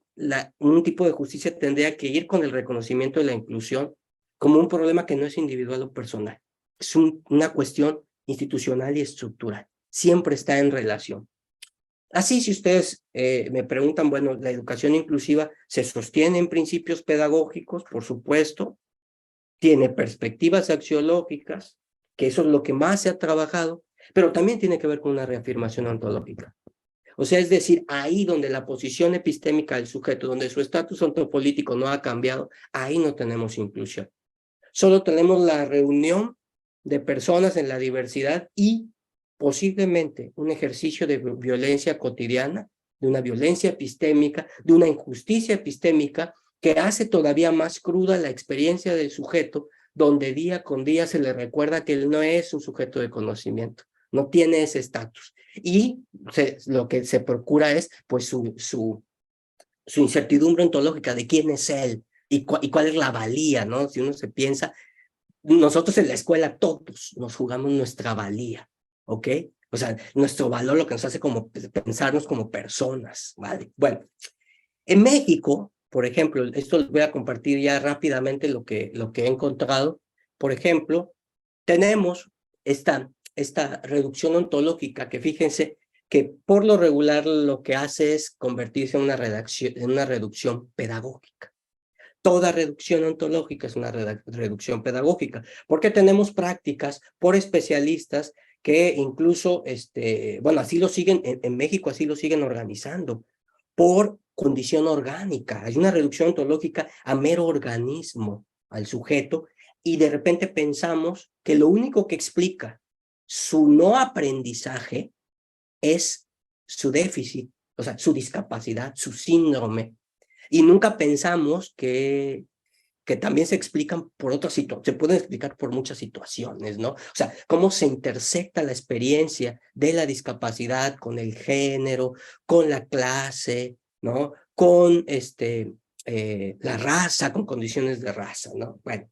un tipo de justicia tendría que ir con el reconocimiento de la inclusión como un problema que no es individual o personal. Es una cuestión institucional y estructural. Siempre está en relación. Así, si ustedes me preguntan, bueno, la educación inclusiva se sostiene en principios pedagógicos, por supuesto, tiene perspectivas axiológicas, que eso es lo que más se ha trabajado, pero también tiene que ver con una reafirmación ontológica. O sea, es decir, ahí donde la posición epistémica del sujeto, donde su estatus ontopolítico no ha cambiado, ahí no tenemos inclusión. Solo tenemos la reunión de personas en la diversidad y posiblemente un ejercicio de violencia cotidiana de una violencia epistémica, de una injusticia epistémica que hace todavía más cruda la experiencia del sujeto, donde día con día se le recuerda que él no es un sujeto de conocimiento, no tiene ese estatus. Y lo que se procura es pues su incertidumbre ontológica de quién es él y cuál es la valía, ¿no? Si uno se piensa, nosotros en la escuela todos nos jugamos nuestra valía, ¿ok? O sea, nuestro valor lo que nos hace como pensarnos como personas, ¿vale? Bueno, en México, por ejemplo, esto les voy a compartir ya rápidamente lo que he encontrado. Por ejemplo, tenemos esta reducción ontológica que fíjense que por lo regular lo que hace es convertirse en una reducción pedagógica. Toda reducción ontológica es una reducción pedagógica, porque tenemos prácticas por especialistas que incluso, bueno, así lo siguen, en México así lo siguen organizando, por condición orgánica. Hay una reducción ontológica a mero organismo, al sujeto, y de repente pensamos que lo único que explica su no aprendizaje es su déficit, o sea, su discapacidad, su síndrome, y nunca pensamos que también se explican por otras situaciones, se pueden explicar por muchas situaciones, ¿no? O sea, cómo se intersecta la experiencia de la discapacidad con el género, con la clase, ¿no? Con la raza, con condiciones de raza, ¿no? Bueno,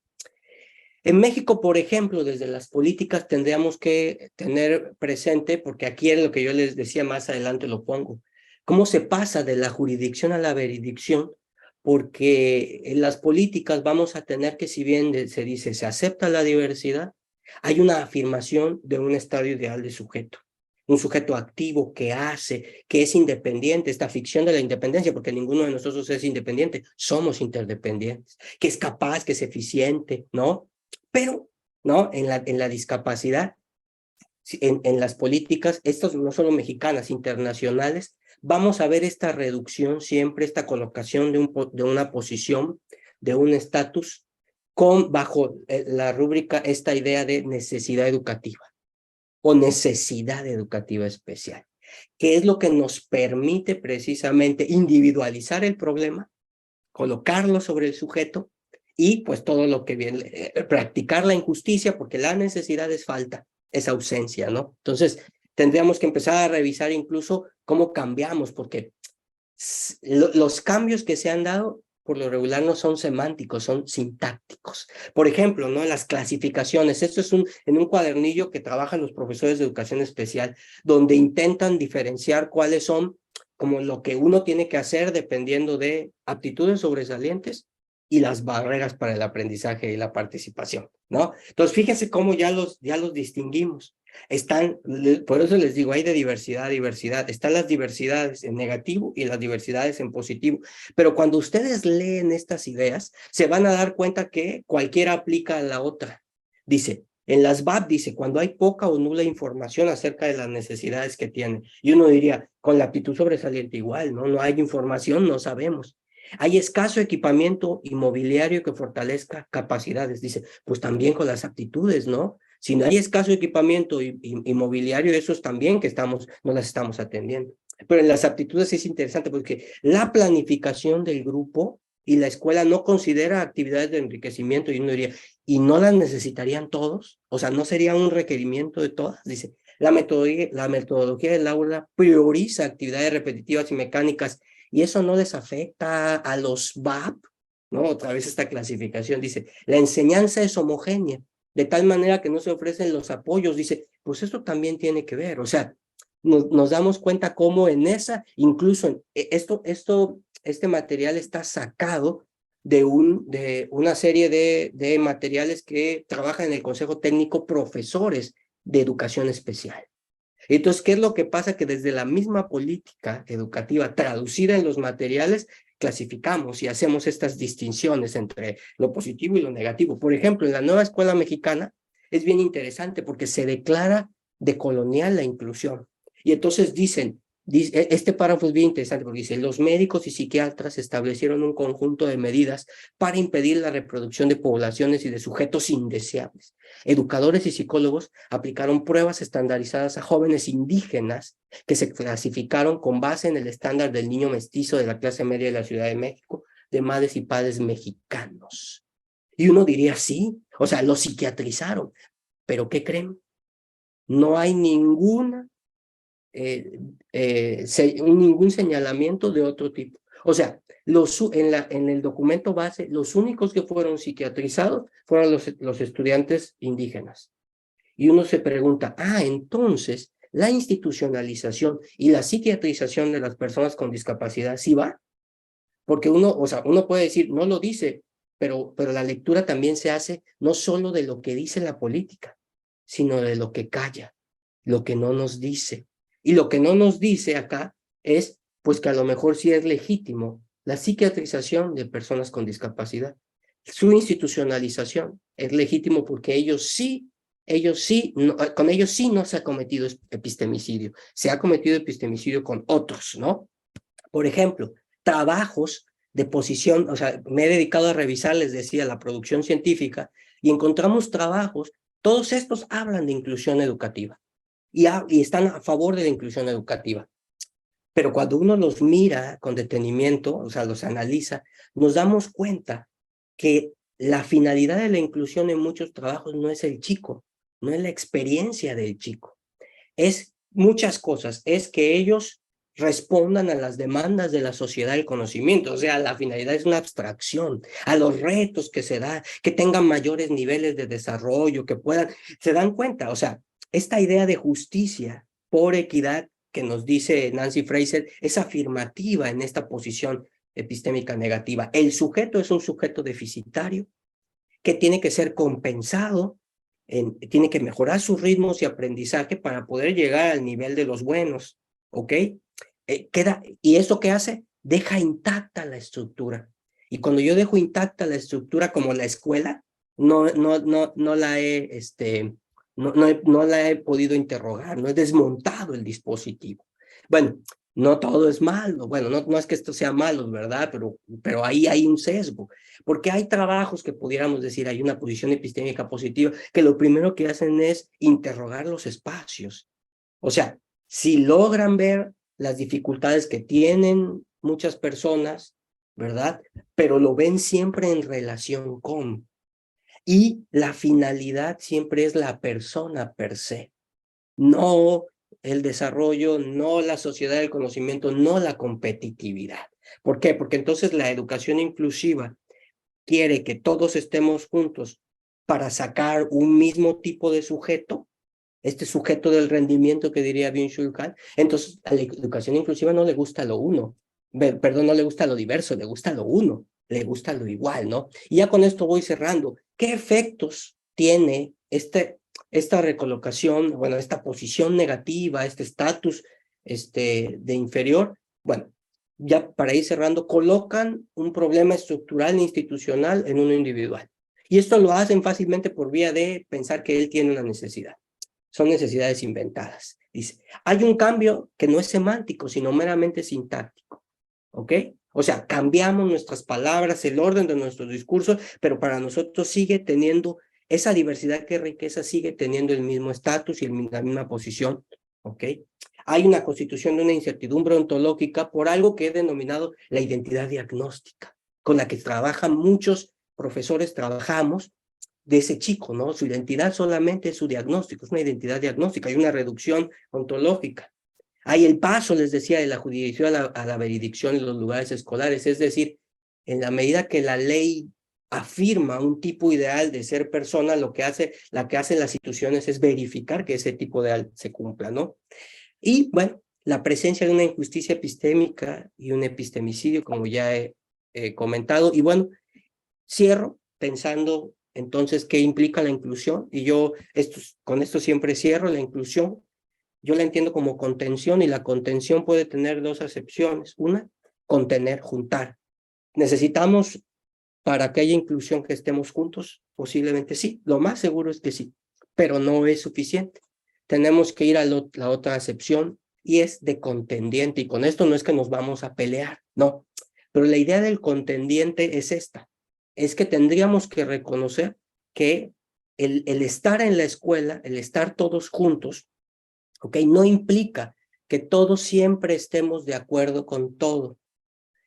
en México, por ejemplo, desde las políticas tendríamos que tener presente, porque aquí es lo que yo les decía más adelante, lo pongo, cómo se pasa de la jurisdicción a la veredicción, porque en las políticas vamos a tener que, si bien se dice, se acepta la diversidad, hay una afirmación de un estado ideal de sujeto, un sujeto activo que hace, que es independiente, esta ficción de la independencia, porque ninguno de nosotros es independiente, somos interdependientes, que es capaz, que es eficiente, ¿no? Pero, ¿no? En la discapacidad, en las políticas, estas no solo mexicanas, internacionales, vamos a ver esta reducción siempre, esta colocación de una posición, de un estatus, bajo la rúbrica, esta idea de necesidad educativa o necesidad educativa especial, que es lo que nos permite precisamente individualizar el problema, colocarlo sobre el sujeto y pues todo lo que viene, practicar la injusticia, porque la necesidad es falta, es ausencia, ¿no? Entonces, tendríamos que empezar a revisar incluso cómo cambiamos, porque los cambios que se han dado por lo regular no son semánticos, son sintácticos. Por ejemplo, ¿no? Las clasificaciones. Esto es en un cuadernillo que trabajan los profesores de educación especial, donde intentan diferenciar cuáles son como lo que uno tiene que hacer dependiendo de aptitudes sobresalientes y las barreras para el aprendizaje y la participación, ¿no? Entonces, fíjense cómo ya los distinguimos. Por eso les digo, hay de diversidad a diversidad. Están las diversidades en negativo y las diversidades en positivo. Pero cuando ustedes leen estas ideas, se van a dar cuenta que cualquiera aplica a la otra. Dice, en las BAP dice, cuando hay poca o nula información acerca de las necesidades que tiene. Y uno diría, con la aptitud sobresaliente igual, ¿no? No hay información, no sabemos. Hay escaso equipamiento inmobiliario que fortalezca capacidades. Dice, pues también con las aptitudes, ¿no? Si no hay escaso equipamiento inmobiliario, esos también que no las estamos atendiendo. Pero en las aptitudes es interesante porque la planificación del grupo y la escuela no considera actividades de enriquecimiento, y uno diría, ¿y no las necesitarían todos? O sea, ¿no sería un requerimiento de todas? Dice, la metodología del aula prioriza actividades repetitivas y mecánicas, y eso no les afecta a los VAP, ¿no? Otra vez esta clasificación dice, la enseñanza es homogénea, de tal manera que no se ofrecen los apoyos. Dice, pues esto también tiene que ver, o sea, nos damos cuenta cómo en esa, incluso este material está sacado de una serie de materiales que trabajan en el Consejo Técnico profesores de educación especial. Entonces, ¿qué es lo que pasa? Que desde la misma política educativa traducida en los materiales, clasificamos y hacemos estas distinciones entre lo positivo y lo negativo. Por ejemplo, en la nueva escuela mexicana es bien interesante porque se declara decolonial la inclusión. Y entonces dicen, Este párrafo es bien interesante porque dice, los médicos y psiquiatras establecieron un conjunto de medidas para impedir la reproducción de poblaciones y de sujetos indeseables. Educadores y psicólogos aplicaron pruebas estandarizadas a jóvenes indígenas que se clasificaron con base en el estándar del niño mestizo de la clase media de la Ciudad de México, de madres y padres mexicanos. Y uno diría, sí, o sea, los psiquiatrizaron. ¿Pero qué creen? No hay ningún señalamiento de otro tipo. O sea, en el documento base, los únicos que fueron psiquiatrizados fueron los estudiantes indígenas. Y uno se pregunta, entonces, la institucionalización y la psiquiatrización de las personas con discapacidad, ¿sí va? Porque uno puede decir, no lo dice, pero la lectura también se hace no solo de lo que dice la política, sino de lo que calla, lo que no nos dice. Y lo que no nos dice acá es, pues que a lo mejor sí es legítimo la psiquiatrización de personas con discapacidad. Su institucionalización es legítimo porque con ellos sí no se ha cometido epistemicidio. Se ha cometido epistemicidio con otros, ¿no? Por ejemplo, trabajos de posición, o sea, me he dedicado a revisar, les decía, la producción científica, y encontramos trabajos, todos estos hablan de inclusión educativa y están a favor de la inclusión educativa. Pero cuando uno los mira con detenimiento, o sea, los analiza, nos damos cuenta que la finalidad de la inclusión en muchos trabajos no es el chico, no es la experiencia del chico, es muchas cosas, es que ellos respondan a las demandas de la sociedad del conocimiento, o sea, la finalidad es una abstracción, a los retos que se da, que tengan mayores niveles de desarrollo, que puedan, se dan cuenta, o sea, esta idea de justicia por equidad que nos dice Nancy Fraser es afirmativa en esta posición epistémica negativa. El sujeto es un sujeto deficitario que tiene que ser compensado, tiene que mejorar sus ritmos y aprendizaje para poder llegar al nivel de los buenos, ¿ok? ¿Y eso qué hace? Deja intacta la estructura. Y cuando yo dejo intacta la estructura como la escuela, no la no la he podido interrogar, no he desmontado el dispositivo. Bueno, no todo es malo, bueno, no es que esto sea malo, ¿verdad? Pero ahí hay un sesgo, porque hay trabajos que pudiéramos decir, hay una posición epistémica positiva, que lo primero que hacen es interrogar los espacios. O sea, si logran ver las dificultades que tienen muchas personas, ¿verdad? Pero lo ven siempre en relación con. Y la finalidad siempre es la persona per se, no el desarrollo, no la sociedad del conocimiento, no la competitividad. ¿Por qué? Porque entonces la educación inclusiva quiere que todos estemos juntos para sacar un mismo tipo de sujeto, este sujeto del rendimiento que diría Byung-Chul Han. Entonces a la educación inclusiva no le gusta lo uno, perdón, no le gusta lo diverso, le gusta lo uno, le gusta lo igual, ¿no? Y ya con esto voy cerrando. ¿Qué efectos tiene esta recolocación, bueno, esta posición negativa, este estatus de inferior? Bueno, ya para ir cerrando, colocan un problema estructural e institucional en uno individual. Y esto lo hacen fácilmente por vía de pensar que él tiene una necesidad. Son necesidades inventadas. Dice, hay un cambio que no es semántico, sino meramente sintáctico. ¿Ok? O sea, cambiamos nuestras palabras, el orden de nuestros discursos, pero para nosotros sigue teniendo, esa diversidad que riqueza sigue teniendo el mismo estatus y la misma posición. ¿Ok? Hay una constitución de una incertidumbre ontológica por algo que he denominado la identidad diagnóstica, con la que trabajan muchos profesores, trabajamos, de ese chico, ¿no? Su identidad solamente es su diagnóstico, es una identidad diagnóstica, hay una reducción ontológica. Hay el paso, les decía, de la jurisdicción a la veredicción en los lugares escolares, es decir, en la medida que la ley afirma un tipo ideal de ser persona, la que hacen las instituciones es verificar que ese tipo ideal se cumpla, ¿no? Y, bueno, la presencia de una injusticia epistémica y un epistemicidio, como ya he comentado, y bueno, cierro pensando entonces qué implica la inclusión, y yo con esto siempre cierro. La inclusión yo la entiendo como contención, y la contención puede tener dos acepciones. Una, contener, juntar. ¿Necesitamos para que haya inclusión que estemos juntos? Posiblemente sí, lo más seguro es que sí, pero no es suficiente. Tenemos que ir a la otra acepción, y es de contendiente. Y con esto no es que nos vamos a pelear, no. Pero la idea del contendiente es esta, es que tendríamos que reconocer que el estar en la escuela, el estar todos juntos, ¿ok? No implica que todos siempre estemos de acuerdo con todo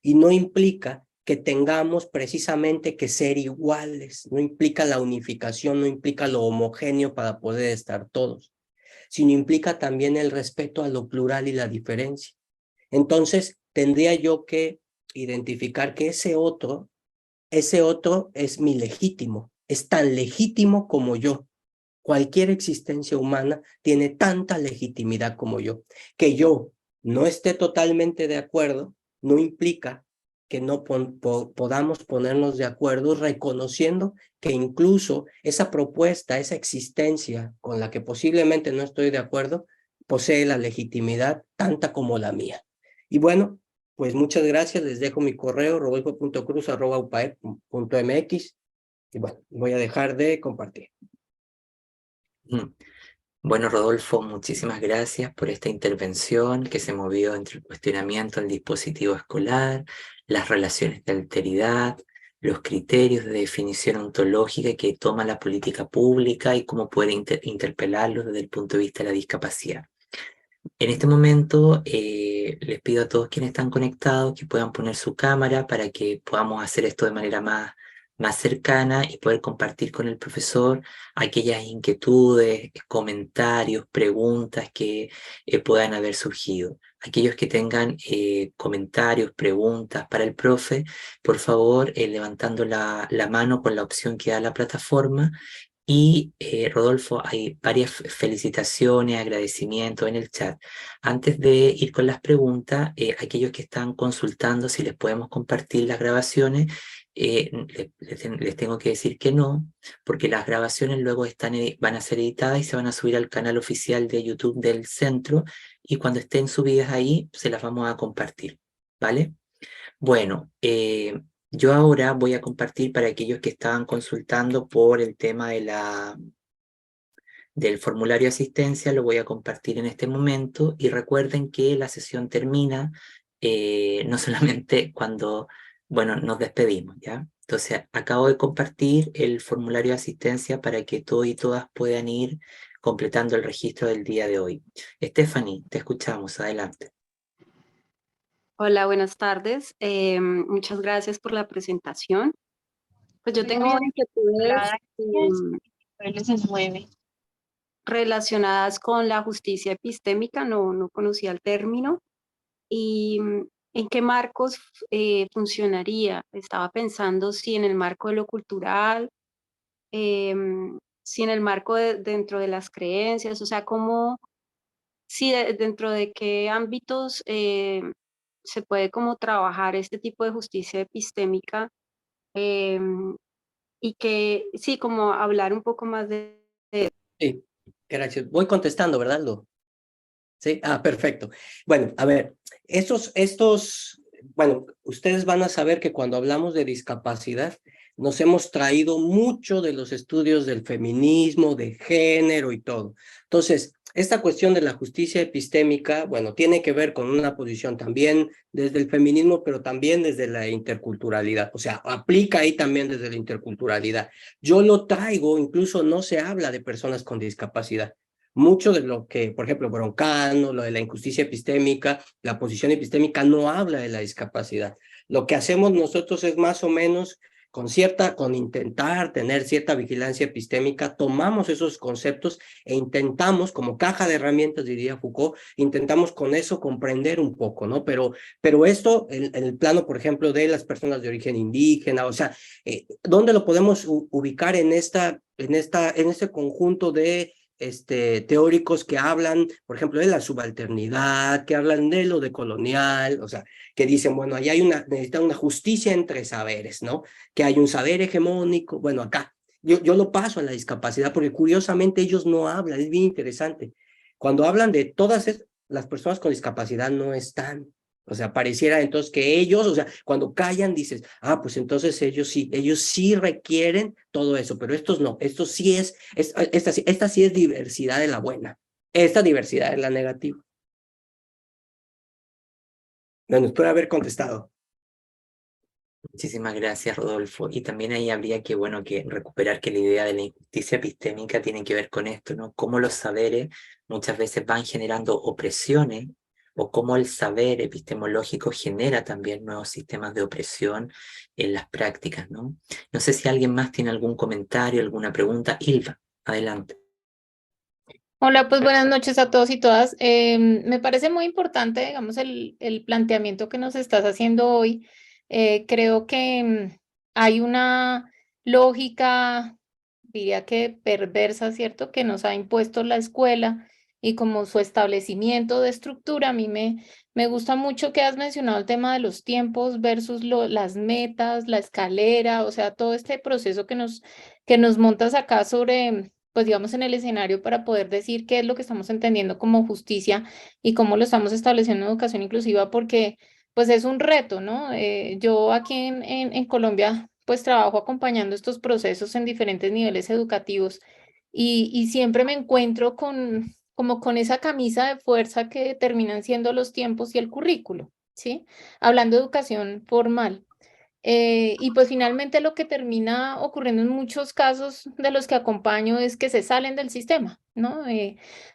y no implica que tengamos precisamente que ser iguales, no implica la unificación, no implica lo homogéneo para poder estar todos, sino implica también el respeto a lo plural y la diferencia. Entonces, tendría yo que identificar que ese otro es mi legítimo, es tan legítimo como yo. Cualquier existencia humana tiene tanta legitimidad como yo. Que yo no esté totalmente de acuerdo no implica que no podamos ponernos de acuerdo reconociendo que incluso esa propuesta, esa existencia con la que posiblemente no estoy de acuerdo, posee la legitimidad tanta como la mía. Y bueno, pues muchas gracias, les dejo mi correo rodolfo.cruz@upae.mx y bueno, voy a dejar de compartir. Mm. Bueno, Rodolfo, muchísimas gracias por esta intervención que se movió entre el cuestionamiento del dispositivo escolar, las relaciones de alteridad, los criterios de definición ontológica que toma la política pública y cómo puede interpelarlos desde el punto de vista de la discapacidad. En este momento les pido a todos quienes están conectados que puedan poner su cámara para que podamos hacer esto de manera más cercana y poder compartir con el profesor aquellas inquietudes, comentarios, preguntas que puedan haber surgido. Aquellos que tengan comentarios, preguntas para el profe, por favor, levantando la mano con la opción que da la plataforma. Y Rodolfo, hay varias felicitaciones, agradecimientos en el chat. Antes de ir con las preguntas, aquellos que están consultando si les podemos compartir las grabaciones, les tengo que decir que no, porque las grabaciones luego van a ser editadas y se van a subir al canal oficial de YouTube del centro y cuando estén subidas ahí se las vamos a compartir, ¿vale? Bueno, yo ahora voy a compartir para aquellos que estaban consultando por el tema del formulario de asistencia, lo voy a compartir en este momento y recuerden que la sesión termina no solamente cuando, bueno, nos despedimos, ¿ya? Entonces, acabo de compartir el formulario de asistencia para que todos y todas puedan ir completando el registro del día de hoy. Stephanie, te escuchamos, adelante. Hola, buenas tardes. Muchas gracias por la presentación. Pues yo tengo inquietudes relacionadas con la justicia epistémica, no conocía el término, y en qué marcos funcionaría. Estaba pensando si en el marco de lo cultural, si en el marco dentro de las creencias, o sea, cómo, si dentro de qué ámbitos se puede como trabajar este tipo de justicia epistémica. Y que sí, como hablar un poco más de... Sí, gracias. Voy contestando, ¿verdad, Aldo? Sí, perfecto. Bueno, a ver, bueno, ustedes van a saber que cuando hablamos de discapacidad, nos hemos traído mucho de los estudios del feminismo, de género y todo. Entonces, esta cuestión de la justicia epistémica, bueno, tiene que ver con una posición también desde el feminismo, pero también desde la interculturalidad. O sea, aplica ahí también desde la interculturalidad. Yo lo traigo, incluso no se habla de personas con discapacidad. Mucho de lo que, por ejemplo, Broncano, lo de la injusticia epistémica, la posición epistémica no habla de la discapacidad. Lo que hacemos nosotros es más o menos con intentar tener cierta vigilancia epistémica, tomamos esos conceptos e intentamos, como caja de herramientas, diría Foucault, intentamos con eso comprender un poco, ¿no? Pero esto, en el plano, por ejemplo, de las personas de origen indígena, o sea, ¿dónde lo podemos ubicar en este conjunto de teóricos que hablan, por ejemplo, de la subalternidad, que hablan de lo decolonial, o sea, que dicen, bueno, ahí necesita una justicia entre saberes, ¿no? Que hay un saber hegemónico, bueno, acá, yo lo paso a la discapacidad porque curiosamente ellos no hablan, es bien interesante. Cuando hablan de las personas con discapacidad no están. O sea, pareciera entonces que ellos, o sea, cuando callan dices, pues entonces ellos sí requieren todo eso, pero estos no, estos sí esta sí es diversidad de la buena, esta diversidad es la negativa. Bueno, espero haber contestado. Muchísimas gracias, Rodolfo. Y también ahí habría que, bueno, que recuperar que la idea de la injusticia epistémica tiene que ver con esto, ¿no? Cómo los saberes muchas veces van generando opresiones o cómo el saber epistemológico genera también nuevos sistemas de opresión en las prácticas, ¿no? No sé si alguien más tiene algún comentario, alguna pregunta. Ilva, adelante. Hola, pues buenas noches a todos y todas. Me parece muy importante, digamos, el planteamiento que nos estás haciendo hoy. Creo que hay una lógica, diría que perversa, ¿cierto?, que nos ha impuesto la escuela y como su establecimiento de estructura. A mí me gusta mucho que has mencionado el tema de los tiempos versus las metas, la escalera, o sea, todo este proceso que nos montas acá sobre pues digamos, en el escenario para poder decir qué es lo que estamos entendiendo como justicia y cómo lo estamos estableciendo en educación inclusiva, porque pues es un reto, ¿no? Yo aquí en Colombia pues trabajo acompañando estos procesos en diferentes niveles educativos y siempre me encuentro con como con esa camisa de fuerza que terminan siendo los tiempos y el currículo, ¿sí? Hablando de educación formal. Y pues finalmente lo que termina ocurriendo en muchos casos de los que acompaño es que se salen del sistema, ¿no?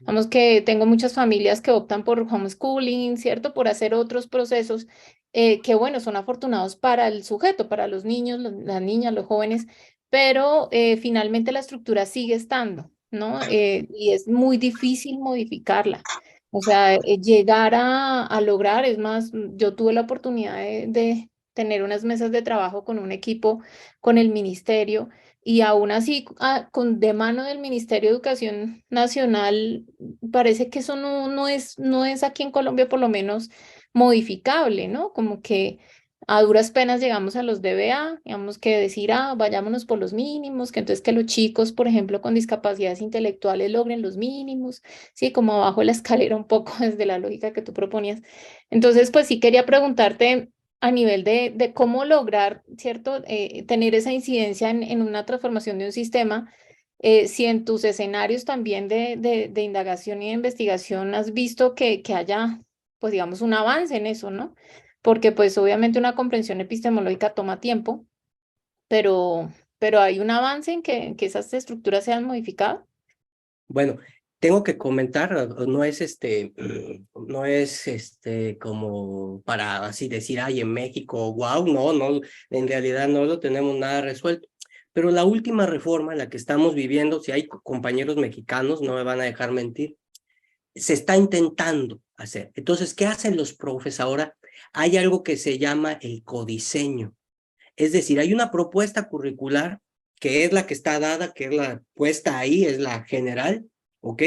Vamos que tengo muchas familias que optan por homeschooling, ¿cierto? Por hacer otros procesos que, bueno, son afortunados para el sujeto, para los niños, las niñas, los jóvenes, pero finalmente la estructura sigue estando, ¿no? Y es muy difícil modificarla. O sea, llegar a lograr, es más, yo tuve la oportunidad de tener unas mesas de trabajo con un equipo, con el ministerio, y aún así, con de mano del Ministerio de Educación Nacional, parece que eso no es aquí en Colombia por lo menos modificable, ¿no? Como que a duras penas llegamos a los DBA, digamos que decir, vayámonos por los mínimos, que entonces que los chicos, por ejemplo, con discapacidades intelectuales logren los mínimos, sí, como abajo de la escalera un poco desde la lógica que tú proponías. Entonces, pues sí quería preguntarte a nivel de cómo lograr, ¿cierto? Tener esa incidencia en una transformación de un sistema, si en tus escenarios también de indagación y de investigación has visto que haya, pues digamos, un avance en eso, ¿no? Porque pues obviamente una comprensión epistemológica toma tiempo, pero hay un avance en que esas estructuras sean modificadas. Bueno, tengo que comentar, no es no es como para así decir, ay, en México, wow, no, en realidad no lo tenemos nada resuelto. Pero la última reforma, la que estamos viviendo, si hay compañeros mexicanos, no me van a dejar mentir, se está intentando hacer. Entonces, ¿qué hacen los profes ahora? Hay algo que se llama el codiseño. Es decir, hay una propuesta curricular que es la que está dada, que es la puesta ahí, es la general, ¿ok?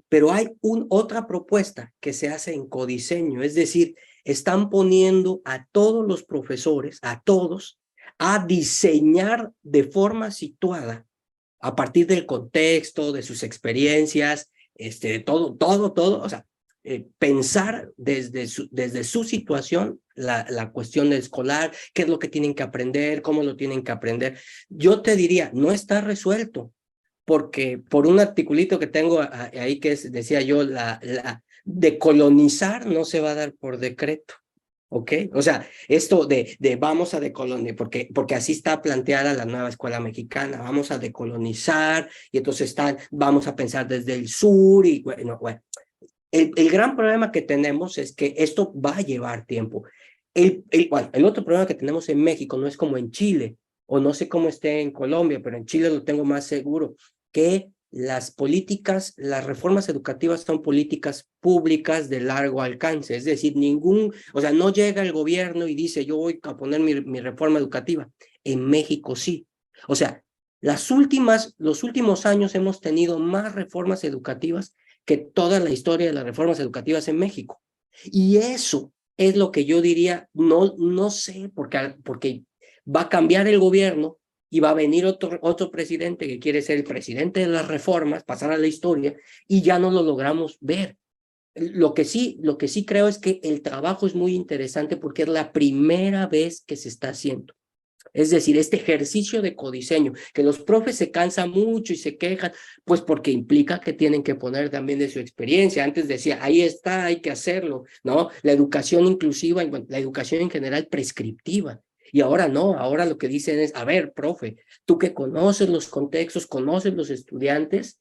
Pero hay otra propuesta que se hace en codiseño, es decir, están poniendo a todos los profesores, a todos, a diseñar de forma situada, a partir del contexto, de sus experiencias, de todo, o sea, pensar desde su situación la cuestión escolar, qué es lo que tienen que aprender, cómo lo tienen que aprender. Yo te diría, no está resuelto, porque por un articulito que tengo ahí que decía yo, la decolonizar no se va a dar por decreto. ¿Ok? O sea, esto de vamos a decolonizar, porque así está planteada la nueva escuela mexicana, vamos a decolonizar y entonces vamos a pensar desde el sur y bueno. El gran problema que tenemos es que esto va a llevar tiempo. El otro problema que tenemos en México no es como en Chile, o no sé cómo esté en Colombia, pero en Chile lo tengo más seguro, que las políticas, las reformas educativas son políticas públicas de largo alcance, es decir, o sea, no llega el gobierno y dice, yo voy a poner mi reforma educativa. En México sí. O sea, los últimos años hemos tenido más reformas educativas que toda la historia de las reformas educativas en México. Y eso es lo que yo diría, no sé, porque va a cambiar el gobierno y va a venir otro presidente que quiere ser el presidente de las reformas, pasar a la historia, y ya no lo logramos ver. Lo que sí creo es que el trabajo es muy interesante porque es la primera vez que se está haciendo. Es decir, este ejercicio de codiseño, que los profes se cansan mucho y se quejan, pues porque implica que tienen que poner también de su experiencia. Antes decía, ahí está, hay que hacerlo, ¿no? La educación inclusiva, la educación en general prescriptiva. Y ahora no, ahora lo que dicen es, a ver, profe, tú que conoces los contextos, conoces los estudiantes,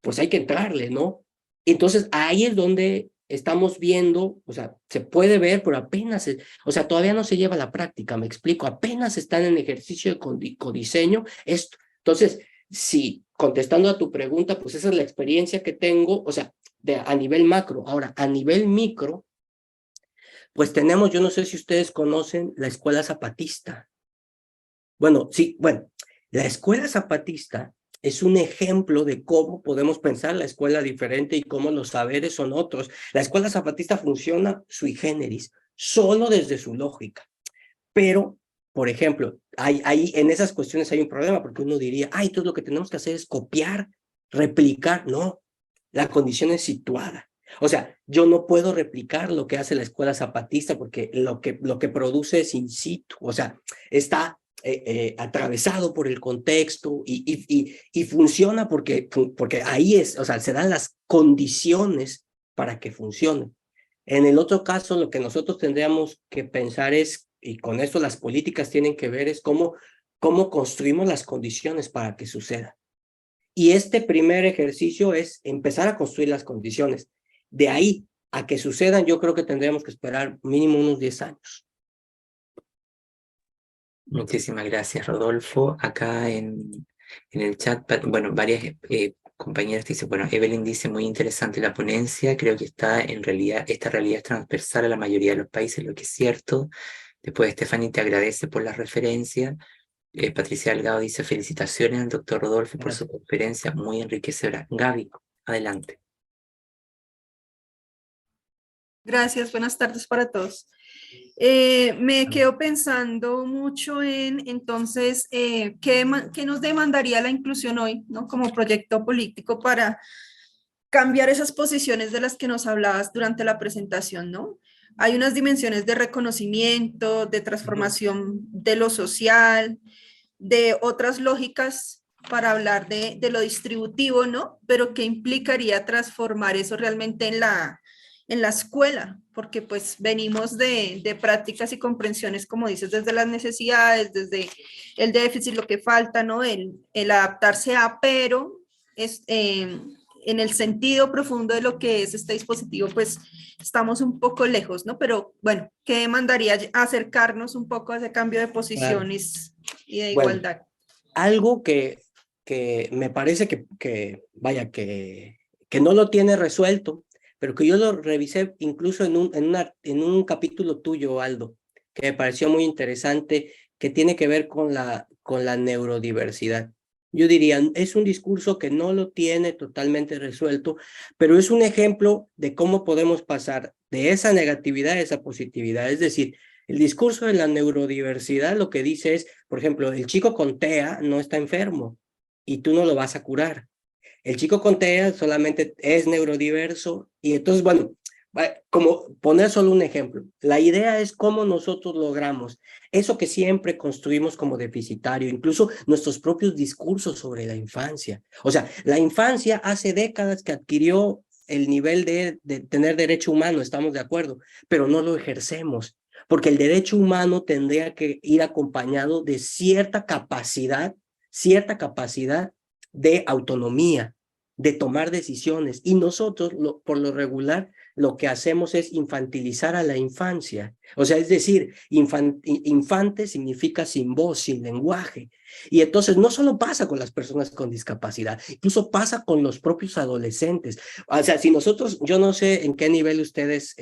pues hay que entrarle, ¿no? Entonces ahí es donde estamos viendo, o sea, se puede ver, pero apenas, o sea, todavía no se lleva a la práctica, me explico, apenas están en ejercicio de codiseño esto. Entonces, sí, contestando a tu pregunta, pues esa es la experiencia que tengo, o sea, a nivel macro. Ahora, a nivel micro, pues tenemos, yo no sé si ustedes conocen la escuela zapatista. Bueno, sí, bueno, la escuela zapatista es un ejemplo de cómo podemos pensar la escuela diferente y cómo los saberes son otros. La escuela zapatista funciona sui generis, solo desde su lógica. Pero, por ejemplo, en esas cuestiones hay un problema, porque uno diría, entonces lo que tenemos que hacer es copiar, replicar. No, la condición es situada. O sea, yo no puedo replicar lo que hace la escuela zapatista porque lo que produce es in situ, o sea, está atravesado por el contexto y funciona porque ahí es, o sea, se dan las condiciones para que funcione. En el otro caso, lo que nosotros tendríamos que pensar es, y con esto las políticas tienen que ver, es cómo construimos las condiciones para que suceda. Y este primer ejercicio es empezar a construir las condiciones. De ahí a que sucedan, yo creo que tendríamos que esperar mínimo unos 10 años. Muchísimas gracias, Rodolfo. Acá en el chat, bueno, varias compañeras dicen, bueno, Evelyn dice, muy interesante la ponencia, creo que esta realidad es transversal a la mayoría de los países, lo que es cierto. Después Stephanie te agradece por la referencia. Patricia Delgado dice, felicitaciones al doctor Rodolfo por su conferencia, muy enriquecedora. Gaby, adelante. Gracias, buenas tardes para todos. Me quedo pensando mucho entonces, ¿qué nos demandaría la inclusión hoy, ¿no? Como proyecto político para cambiar esas posiciones de las que nos hablabas durante la presentación, ¿no? Hay unas dimensiones de reconocimiento, de transformación de lo social, de otras lógicas para hablar de lo distributivo, ¿no? Pero ¿qué implicaría transformar eso realmente en la escuela? Porque pues venimos de prácticas y comprensiones, como dices, desde las necesidades, desde el déficit, lo que falta, ¿no? El adaptarse a, pero en el sentido profundo de lo que es este dispositivo, pues estamos un poco lejos, ¿no? Pero bueno, ¿qué demandaría acercarnos un poco a ese cambio de posiciones y de igualdad? Algo que me parece vaya, que no lo tiene resuelto, pero que yo lo revisé incluso en un capítulo tuyo, Aldo, que me pareció muy interesante, que tiene que ver con la neurodiversidad. Yo diría, es un discurso que no lo tiene totalmente resuelto, pero es un ejemplo de cómo podemos pasar de esa negatividad a esa positividad. Es decir, el discurso de la neurodiversidad lo que dice es, por ejemplo, el chico con TEA no está enfermo y tú no lo vas a curar. El chico con TEA solamente es neurodiverso y entonces, bueno, como poner solo un ejemplo. La idea es cómo nosotros logramos eso que siempre construimos como deficitario, incluso nuestros propios discursos sobre la infancia. O sea, la infancia hace décadas que adquirió el nivel de tener derecho humano, estamos de acuerdo, pero no lo ejercemos, porque el derecho humano tendría que ir acompañado de cierta capacidad de autonomía, de tomar decisiones. Y nosotros, por lo regular, lo que hacemos es infantilizar a la infancia. O sea, es decir, infante significa sin voz, sin lenguaje. Y entonces no solo pasa con las personas con discapacidad, incluso pasa con los propios adolescentes. O sea, si nosotros, yo no sé en qué nivel ustedes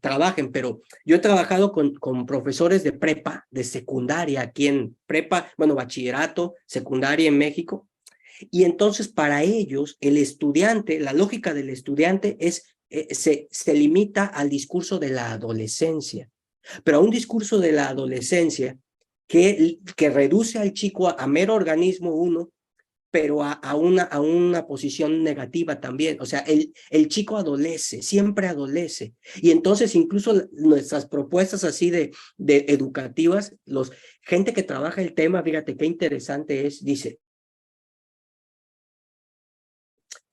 trabajen, pero yo he trabajado con profesores de prepa, de secundaria, aquí en prepa, bueno, bachillerato, secundaria en México. Y entonces para ellos, el estudiante, la lógica del estudiante se limita al discurso de la adolescencia, pero a un discurso de la adolescencia que reduce al chico a mero organismo uno, pero a una posición negativa también. O sea, el chico adolece, siempre adolece. Y entonces incluso nuestras propuestas así de educativas, gente que trabaja el tema, fíjate qué interesante es, dice,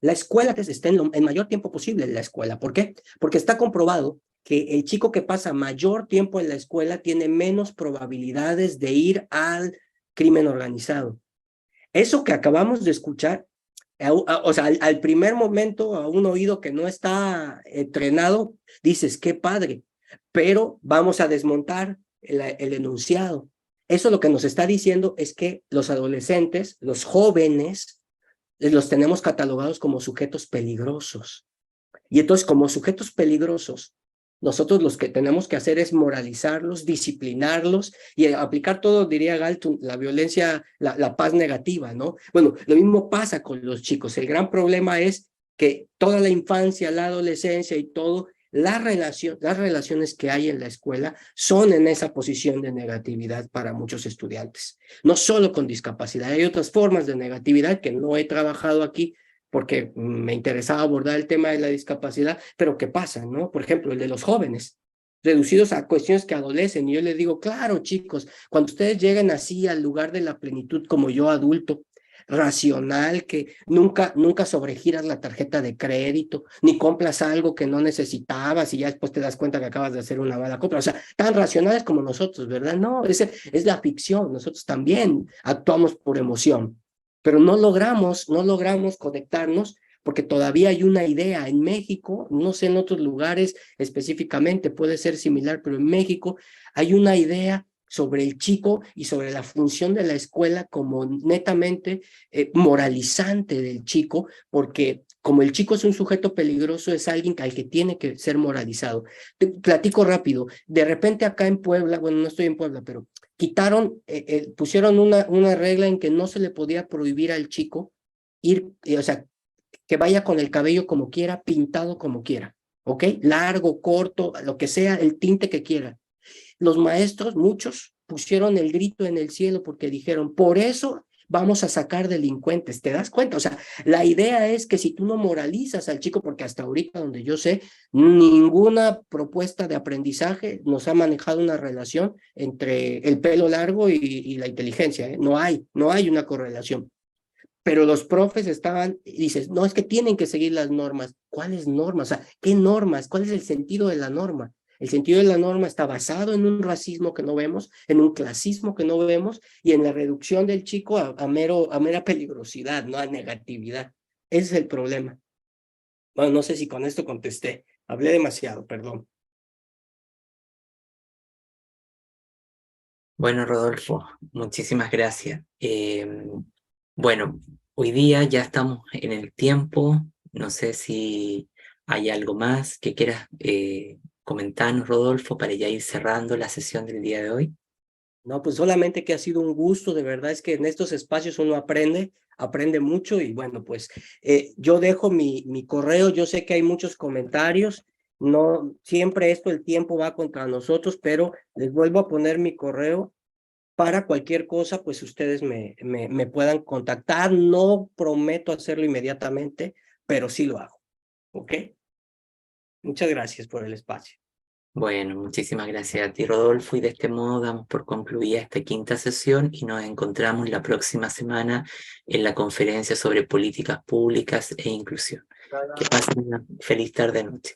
la escuela esté en mayor tiempo posible en la escuela. ¿Por qué? Porque está comprobado que el chico que pasa mayor tiempo en la escuela tiene menos probabilidades de ir al crimen organizado. Eso que acabamos de escuchar, o sea, al primer momento, a un oído que no está entrenado, dices, qué padre, pero vamos a desmontar el enunciado. Eso lo que nos está diciendo es que los adolescentes, los jóvenes, los tenemos catalogados como sujetos peligrosos. Y entonces, como sujetos peligrosos, nosotros los que tenemos que hacer es moralizarlos, disciplinarlos y aplicar todo, diría Galton, la violencia, la paz negativa, ¿no? Bueno, lo mismo pasa con los chicos. El gran problema es que toda la infancia, la adolescencia y todo, las relaciones que hay en la escuela son en esa posición de negatividad para muchos estudiantes. No solo con discapacidad, hay otras formas de negatividad que no he trabajado aquí, porque me interesaba abordar el tema de la discapacidad, pero ¿qué pasa, no? Por ejemplo, el de los jóvenes, reducidos a cuestiones que adolecen, y yo les digo, claro, chicos, cuando ustedes lleguen así al lugar de la plenitud como yo, adulto, racional, que nunca sobregiras la tarjeta de crédito, ni compras algo que no necesitabas y ya después te das cuenta que acabas de hacer una mala compra. O sea, tan racionales como nosotros, ¿verdad? No, es la ficción. Nosotros también actuamos por emoción, pero no logramos conectarnos porque todavía hay una idea en México, no sé en otros lugares específicamente, puede ser similar, pero en México hay una idea sobre el chico y sobre la función de la escuela como netamente moralizante del chico, porque como el chico es un sujeto peligroso, es alguien al que tiene que ser moralizado. Te platico rápido, de repente acá en Puebla, bueno, no estoy en Puebla, pero pusieron una regla en que no se le podía prohibir al chico ir, o sea, que vaya con el cabello como quiera, pintado como quiera, ¿ok? Largo, corto, lo que sea, el tinte que quiera. Los maestros, muchos, pusieron el grito en el cielo porque dijeron, por eso vamos a sacar delincuentes, ¿te das cuenta? O sea, la idea es que si tú no moralizas al chico, porque hasta ahorita, donde yo sé, ninguna propuesta de aprendizaje nos ha manejado una relación entre el pelo largo y la inteligencia, ¿eh? No hay una correlación. Pero los profes estaban, y dices, no, es que tienen que seguir las normas. ¿Cuáles normas? O sea, ¿qué normas? ¿Cuál es el sentido de la norma? El sentido de la norma está basado en un racismo que no vemos, en un clasismo que no vemos y en la reducción del chico a mera peligrosidad, no a negatividad. Ese es el problema. Bueno, no sé si con esto contesté. Hablé demasiado, perdón. Bueno, Rodolfo, muchísimas gracias. Bueno, hoy día ya estamos en el tiempo. No sé si hay algo más que quieras comentarnos, Rodolfo, para ya ir cerrando la sesión del día de hoy. No, pues solamente que ha sido un gusto, de verdad es que en estos espacios uno aprende mucho y bueno, pues yo dejo mi correo, yo sé que hay muchos comentarios, no siempre el tiempo va contra nosotros, pero les vuelvo a poner mi correo para cualquier cosa, pues ustedes me puedan contactar, no prometo hacerlo inmediatamente, pero sí lo hago, ¿ok? Muchas gracias por el espacio. Bueno, muchísimas gracias a ti, Rodolfo, y de este modo damos por concluida esta quinta sesión y nos encontramos la próxima semana en la conferencia sobre políticas públicas e inclusión. Que pasen una feliz tarde-noche.